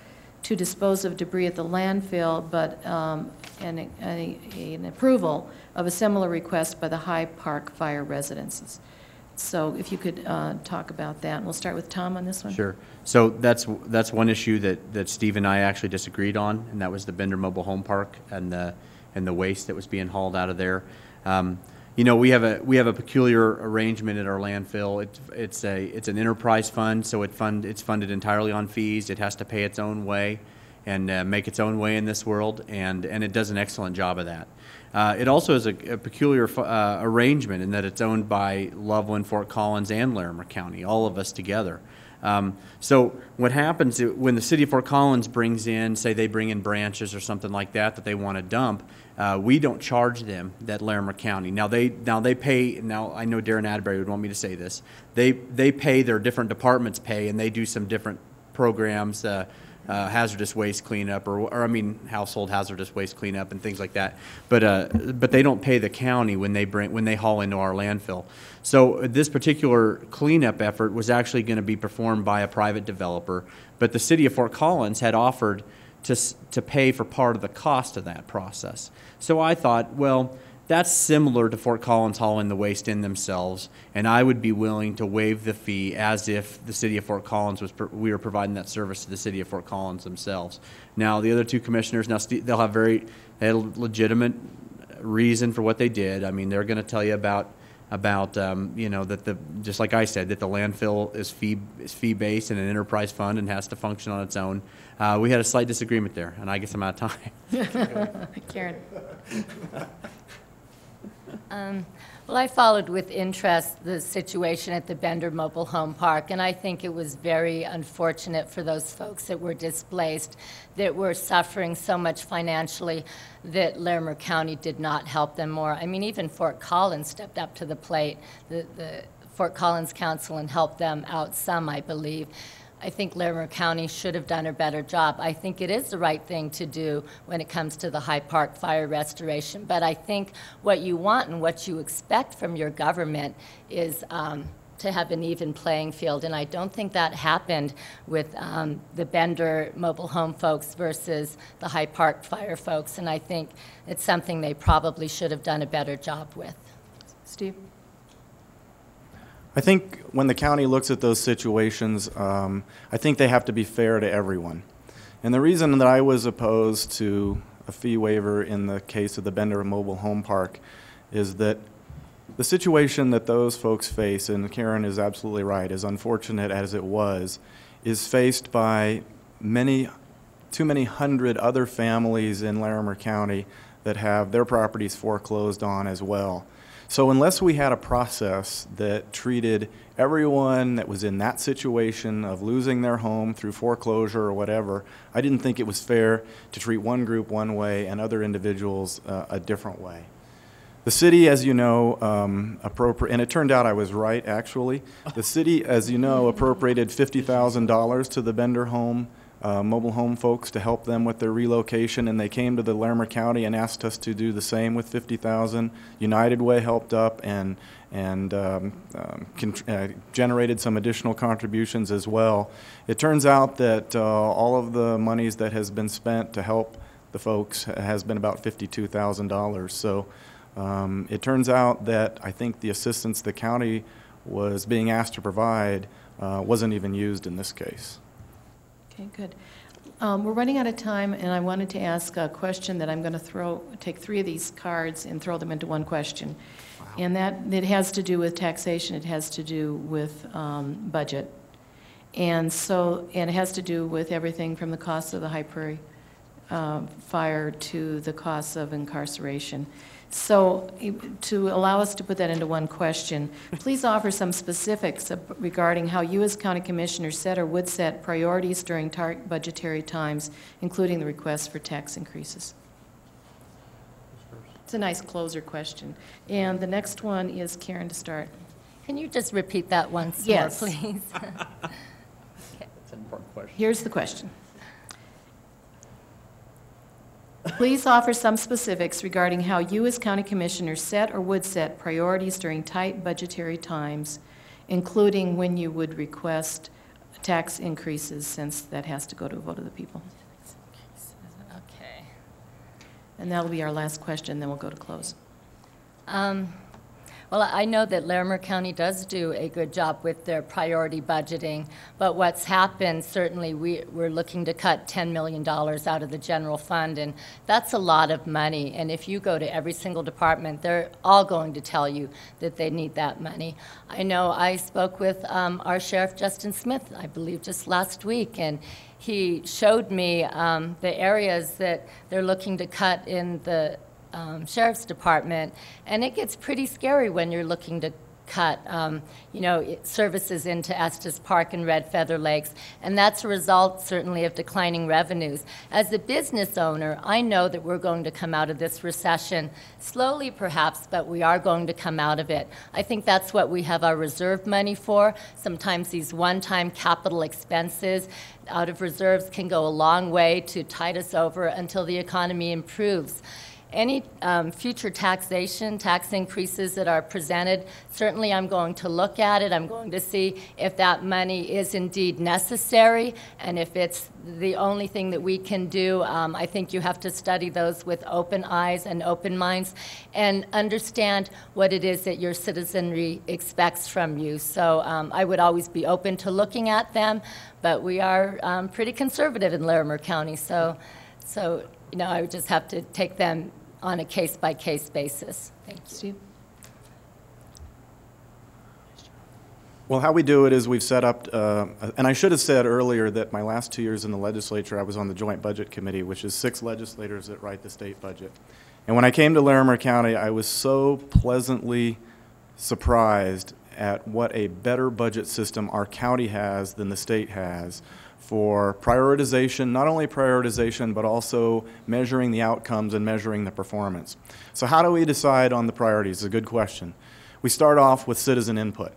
to dispose of debris at the landfill, but an approval of a similar request by the High Park Fire residences. So if you could talk about that. And we'll start with Tom on this one. Sure. So that's one issue that Steve and I actually disagreed on, and that was the Bender Mobile Home Park and the waste that was being hauled out of there. You know, we have a peculiar arrangement at our landfill. It's an enterprise fund, so it's funded entirely on fees. It has to pay its own way and make its own way in this world, and it does an excellent job of that. It also is a peculiar arrangement in that it's owned by Loveland, Fort Collins, and Larimer County, all of us together. So what happens when the city of Fort Collins brings in, say they bring in branches or something like that they want to dump, we don't charge them that Larimer County. Now they pay. Now I know Darren Atterbury would want me to say this. They pay, their different departments pay, and they do some different programs. Hazardous waste cleanup, or I mean household hazardous waste cleanup and things like that. But they don't pay the county when they haul into our landfill. So this particular cleanup effort was actually going to be performed by a private developer, but the city of Fort Collins had offered to pay for part of the cost of that process. So I thought, well, that's similar to Fort Collins hauling the waste in themselves, and I would be willing to waive the fee as if the city of Fort Collins we were providing that service to the city of Fort Collins themselves. Now, the other two commissioners, they'll have they had a legitimate reason for what they did. I mean, they're going to tell you about you know, that just like I said, that the landfill is fee-based and an enterprise fund and has to function on its own. We had a slight disagreement there, and I guess I'm out of time. Karen. Well, I followed with interest the situation at the Bender Mobile Home Park, and I think it was very unfortunate for those folks that were displaced, that were suffering so much financially, that Larimer County did not help them more. I mean, even Fort Collins stepped up to the plate, the Fort Collins Council, and helped them out some, I believe. I think Larimer County should have done a better job. I think it is the right thing to do when it comes to the Hyde Park fire restoration. But I think what you want and what you expect from your government is to have an even playing field. And I don't think that happened with the Bender mobile home folks versus the Hyde Park fire folks. And I think it's something they probably should have done a better job with. Steve? I think when the county looks at those situations, I think they have to be fair to everyone. And the reason that I was opposed to a fee waiver in the case of the Bender Mobile Home Park is that the situation that those folks face, and Karen is absolutely right, as unfortunate as it was, is faced by too many hundred other families in Larimer County that have their properties foreclosed on as well. So unless we had a process that treated everyone that was in that situation of losing their home through foreclosure or whatever, I didn't think it was fair to treat one group one way and other individuals a different way. The city, as you know, and it turned out I was right, actually. The city, as you know, appropriated $50,000 to the Bender mobile home folks to help them with their relocation, and they came to the Larimer County and asked us to do the same with $50,000. United Way helped up and generated some additional contributions as well. It turns out that all of the monies that has been spent to help the folks has been about $52,000. So it turns out that I think the assistance the county was being asked to provide wasn't even used in this case. Okay, good. We're running out of time, and I wanted to ask a question that I'm going to take 3 of these cards and throw them into one question. Wow. And it has to do with taxation. It has to do with budget. And it has to do with everything from the cost of the High Prairie fire to the cost of incarceration. So to allow us to put that into one question, please offer some specifics regarding how you as county commissioners set or would set priorities during budgetary times, including the request for tax increases. It's a nice closer question. And the next one is Karen to start. Can you just repeat that once Yes. more, please? That's an important question. Here's the question. Please offer some specifics regarding how you as county commissioners set or would set priorities during tight budgetary times, including when you would request tax increases, since that has to go to a vote of the people. Okay. And that'll be our last question, then we'll go to close. Well, I know that Larimer County does do a good job with their priority budgeting, but what's happened, certainly we're looking to cut $10 million out of the general fund, and that's a lot of money. And if you go to every single department, they're all going to tell you that they need that money. I know I spoke with our Sheriff Justin Smith, I believe just last week, and he showed me the areas that they're looking to cut in the Sheriff's Department, and it gets pretty scary when you're looking to cut, services into Estes Park and Red Feather Lakes, and that's a result certainly of declining revenues. As a business owner, I know that we're going to come out of this recession slowly perhaps, but we are going to come out of it. I think that's what we have our reserve money for. Sometimes these one-time capital expenses out of reserves can go a long way to tide us over until the economy improves. Any future tax increases that are presented, certainly I'm going to look at it. I'm going to see if that money is indeed necessary, and if it's the only thing that we can do. I think you have to study those with open eyes and open minds and understand what it is that your citizenry expects from you. So I would always be open to looking at them, but we are pretty conservative in Larimer County, so I would just have to take them on a case-by-case basis. Thank you. Steve? Well, how we do it is we've set up, and I should have said earlier that my last 2 years in the legislature, I was on the Joint Budget Committee, which is 6 legislators that write the state budget. And when I came to Larimer County, I was so pleasantly surprised at what a better budget system our county has than the state has for prioritization, not only prioritization, but also measuring the outcomes and measuring the performance. So how do we decide on the priorities? It's a good question. We start off with citizen input.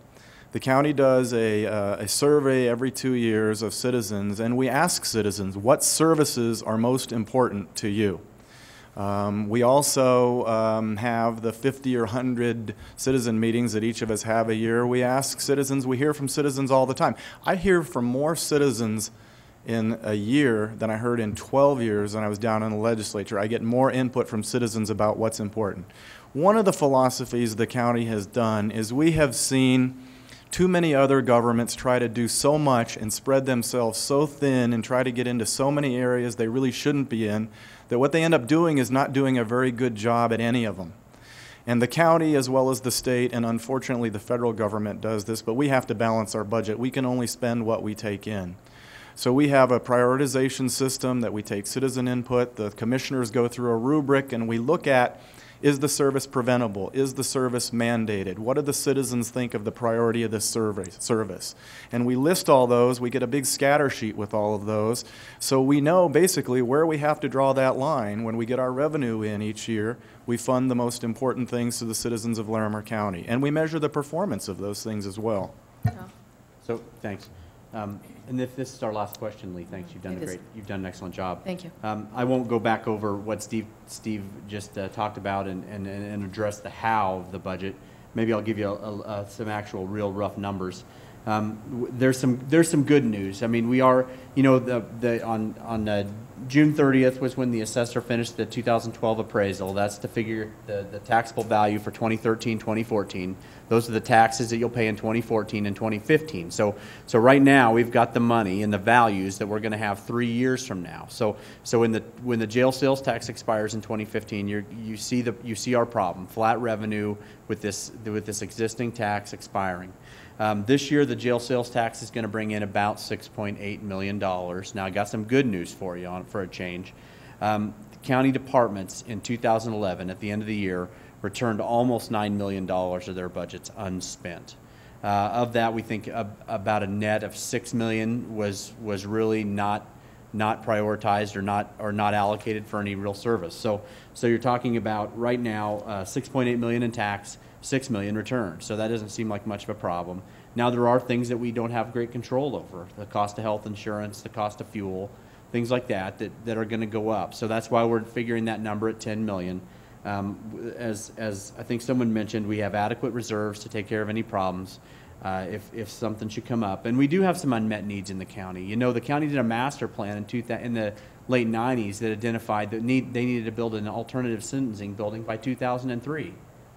The county does a survey every 2 years of citizens, and we ask citizens, what services are most important to you? We also have the 50 or 100 citizen meetings that each of us have a year. We ask citizens, we hear from citizens all the time. I hear from more citizens in a year than I heard in 12 years when I was down in the legislature. I get more input from citizens about what's important. One of the philosophies the county has done is we have seen too many other governments try to do so much and spread themselves so thin and try to get into so many areas they really shouldn't be in, that what they end up doing is not doing a very good job at any of them. And the county, as well as the state, and unfortunately the federal government does this, but we have to balance our budget. We can only spend what we take in. So we have a prioritization system that we take citizen input. The commissioners go through a rubric, and we look at, is the service preventable? Is the service mandated? What do the citizens think of the priority of this service? And we list all those. We get a big scatter sheet with all of those. So we know basically where we have to draw that line. When we get our revenue in each year, we fund the most important things to the citizens of Larimer County. And we measure the performance of those things as well. So, thanks. And if this is our last question, Lee, thanks. You've done an excellent job. Thank you. I won't go back over what Steve just talked about and address the how of the budget. Maybe I'll give you some actual real rough numbers. There's some good news. I mean, we are, on June 30th was when the assessor finished the 2012 appraisal. That's to figure the taxable value for 2013, 2014. Those are the taxes that you'll pay in 2014 and 2015. So right now we've got the money and the values that we're going to have 3 years from now. So when the jail sales tax expires in 2015, you see our problem: flat revenue with this existing tax expiring. This year, the jail sales tax is going to bring in about $6.8 million. Now, I got some good news for you for a change. County departments in 2011, at the end of the year, returned almost $9 million of their budgets unspent. Of that, we think about a net of $6 million was really not prioritized or not allocated for any real service. So you're talking about right now $6.8 million in tax, $6 million return. So that doesn't seem like much of a problem. Now there are things that we don't have great control over: the cost of health insurance, the cost of fuel, things like that are going to go up. So that's why we're figuring that number at $10 million. As I think someone mentioned, we have adequate reserves to take care of any problems if something should come up. And we do have some unmet needs in the county. The county did a master plan in the late 90s that identified that they needed to build an alternative sentencing building by 2003.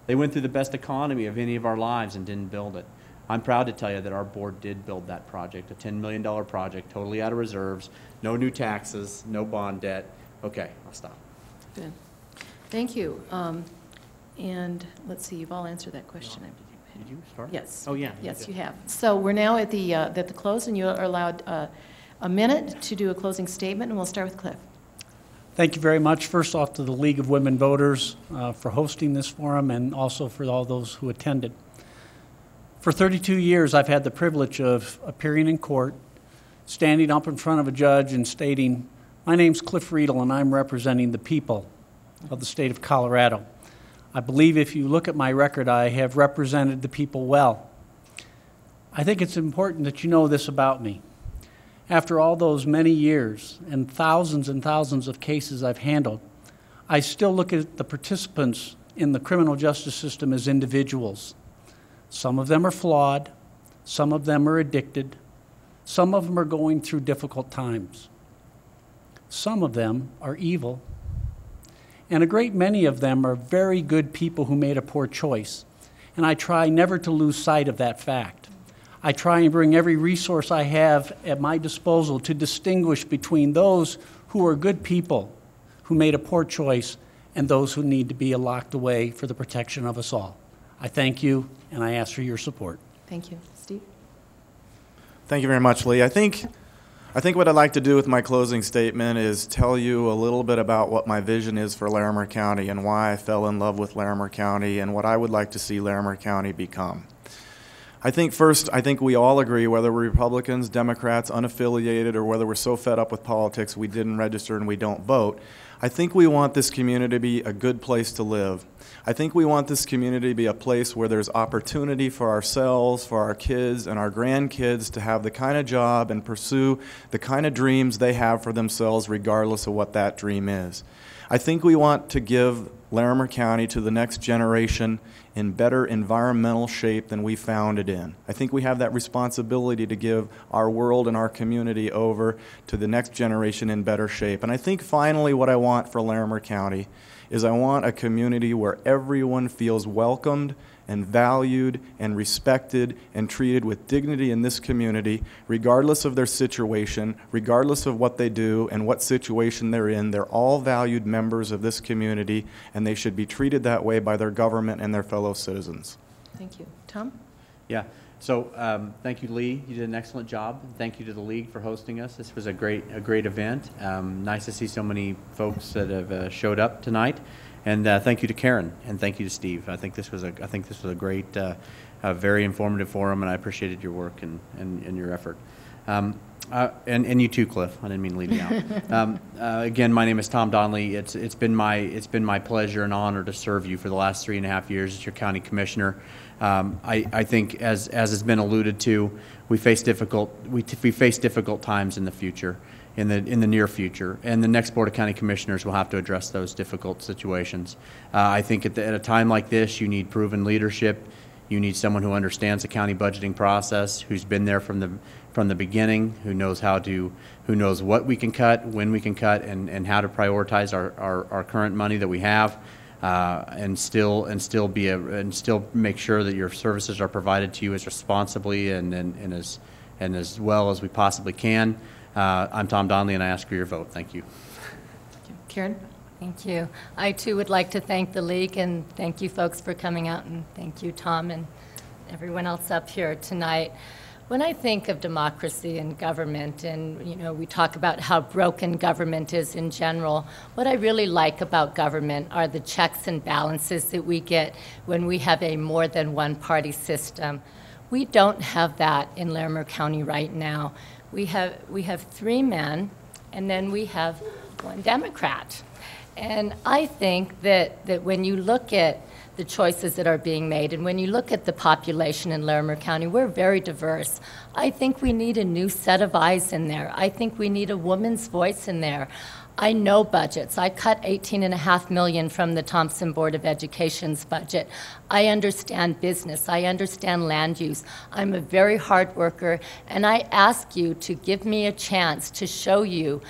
They went through the best economy of any of our lives and didn't build it. I'm proud to tell you that our board did build that project, a $10 million project, totally out of reserves, no new taxes, no bond debt. Okay, I'll stop. Good. Thank you. And let's see, you've all answered that question. Did you start? Yes. Oh, yeah. Yes, you have. So we're now at the close, and you are allowed a minute to do a closing statement, and we'll start with Cliff. Thank you very much. First off, to the League of Women Voters for hosting this forum, and also for all those who attended. For 32 years, I've had the privilege of appearing in court, standing up in front of a judge and stating, "My name's Cliff Riedel, and I'm representing the people of the state of Colorado." I believe if you look at my record, I have represented the people well. I think it's important that you know this about me. After all those many years and thousands of cases I've handled, I still look at the participants in the criminal justice system as individuals. Some of them are flawed, some of them are addicted, some of them are going through difficult times. Some of them are evil, and a great many of them are very good people who made a poor choice. And I try never to lose sight of that fact. I try and bring every resource I have at my disposal to distinguish between those who are good people who made a poor choice and those who need to be locked away for the protection of us all. I thank you, and I ask for your support. Thank you. Steve? Thank you very much, Lee. I think what I'd like to do with my closing statement is tell you a little bit about what my vision is for Larimer County and why I fell in love with Larimer County and what I would like to see Larimer County become. I think we all agree, whether we're Republicans, Democrats, unaffiliated, or whether we're so fed up with politics we didn't register and we don't vote. I think we want this community to be a good place to live. I think we want this community to be a place where there's opportunity for ourselves, for our kids, and our grandkids to have the kind of job and pursue the kind of dreams they have for themselves, regardless of what that dream is. I think we want to give Larimer County to the next generation in better environmental shape than we found it in. I think we have that responsibility to give our world and our community over to the next generation in better shape. And I think finally what I want for Larimer County is I want a community where everyone feels welcomed and valued and respected and treated with dignity in this community, regardless of their situation, regardless of what they do and what situation they're in. They're all valued members of this community, and they should be treated that way by their government and their fellow citizens. Thank you. Tom? Yeah. So thank you, Lee. You did an excellent job. Thank you to the League for hosting us. This was a great event. Nice to see so many folks that have showed up tonight. And thank you to Karen, and thank you to Steve. I think this was a great, very informative forum, and I appreciated your work and your effort. And you too, Cliff. I didn't mean to leave you out. Again, my name is Tom Donnelly. It's been my pleasure and honor to serve you for the last 3.5 years as your county commissioner. I think, as has been alluded to, we face difficult times in the future. In the near future, and the next Board of County Commissioners will have to address those difficult situations. I think at a time like this, you need proven leadership. You need someone who understands the county budgeting process, who's been there from the beginning, who knows what we can cut, when we can cut, and how to prioritize our current money that we have, and still make sure that your services are provided to you as responsibly and as well as we possibly can. I'm Tom Donnelly, and I ask for your vote. Thank you. Karen? Thank you. I, too, would like to thank the League, and thank you folks for coming out, and thank you, Tom, and everyone else up here tonight. When I think of democracy and government, and we talk about how broken government is in general, what I really like about government are the checks and balances that we get when we have a more than one-party system. We don't have that in Larimer County right now. We have 3 men, and then we have 1 Democrat. And I think that when you look at the choices that are being made, and when you look at the population in Larimer County, we're very diverse. I think we need a new set of eyes in there. I think we need a woman's voice in there. I know budgets. I cut $18.5 million from the Thompson Board of Education's budget. I understand business. I understand land use. I'm a very hard worker, and I ask you to give me a chance to show you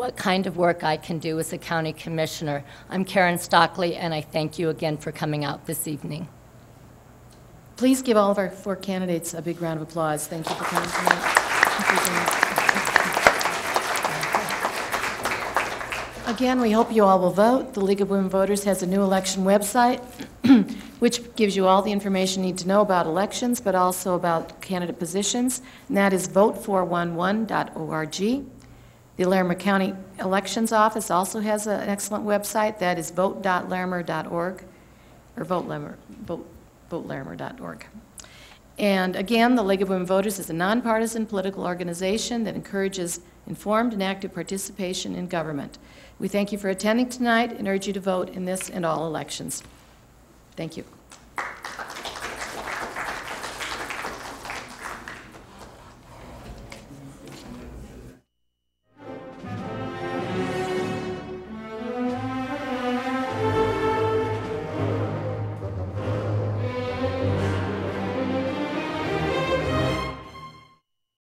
what kind of work I can do as a county commissioner. I'm Karen Stockley, and I thank you again for coming out this evening. Please give all of our 4 candidates a big round of applause. Thank you for coming tonight. Again, we hope you all will vote. The League of Women Voters has a new election website, which gives you all the information you need to know about elections, but also about candidate positions, and that is vote411.org. The Larimer County Elections Office also has an excellent website. That is vote.larimer.org, or votelarimer.org. And again, the League of Women Voters is a nonpartisan political organization that encourages informed and active participation in government. We thank you for attending tonight and urge you to vote in this and all elections. Thank you.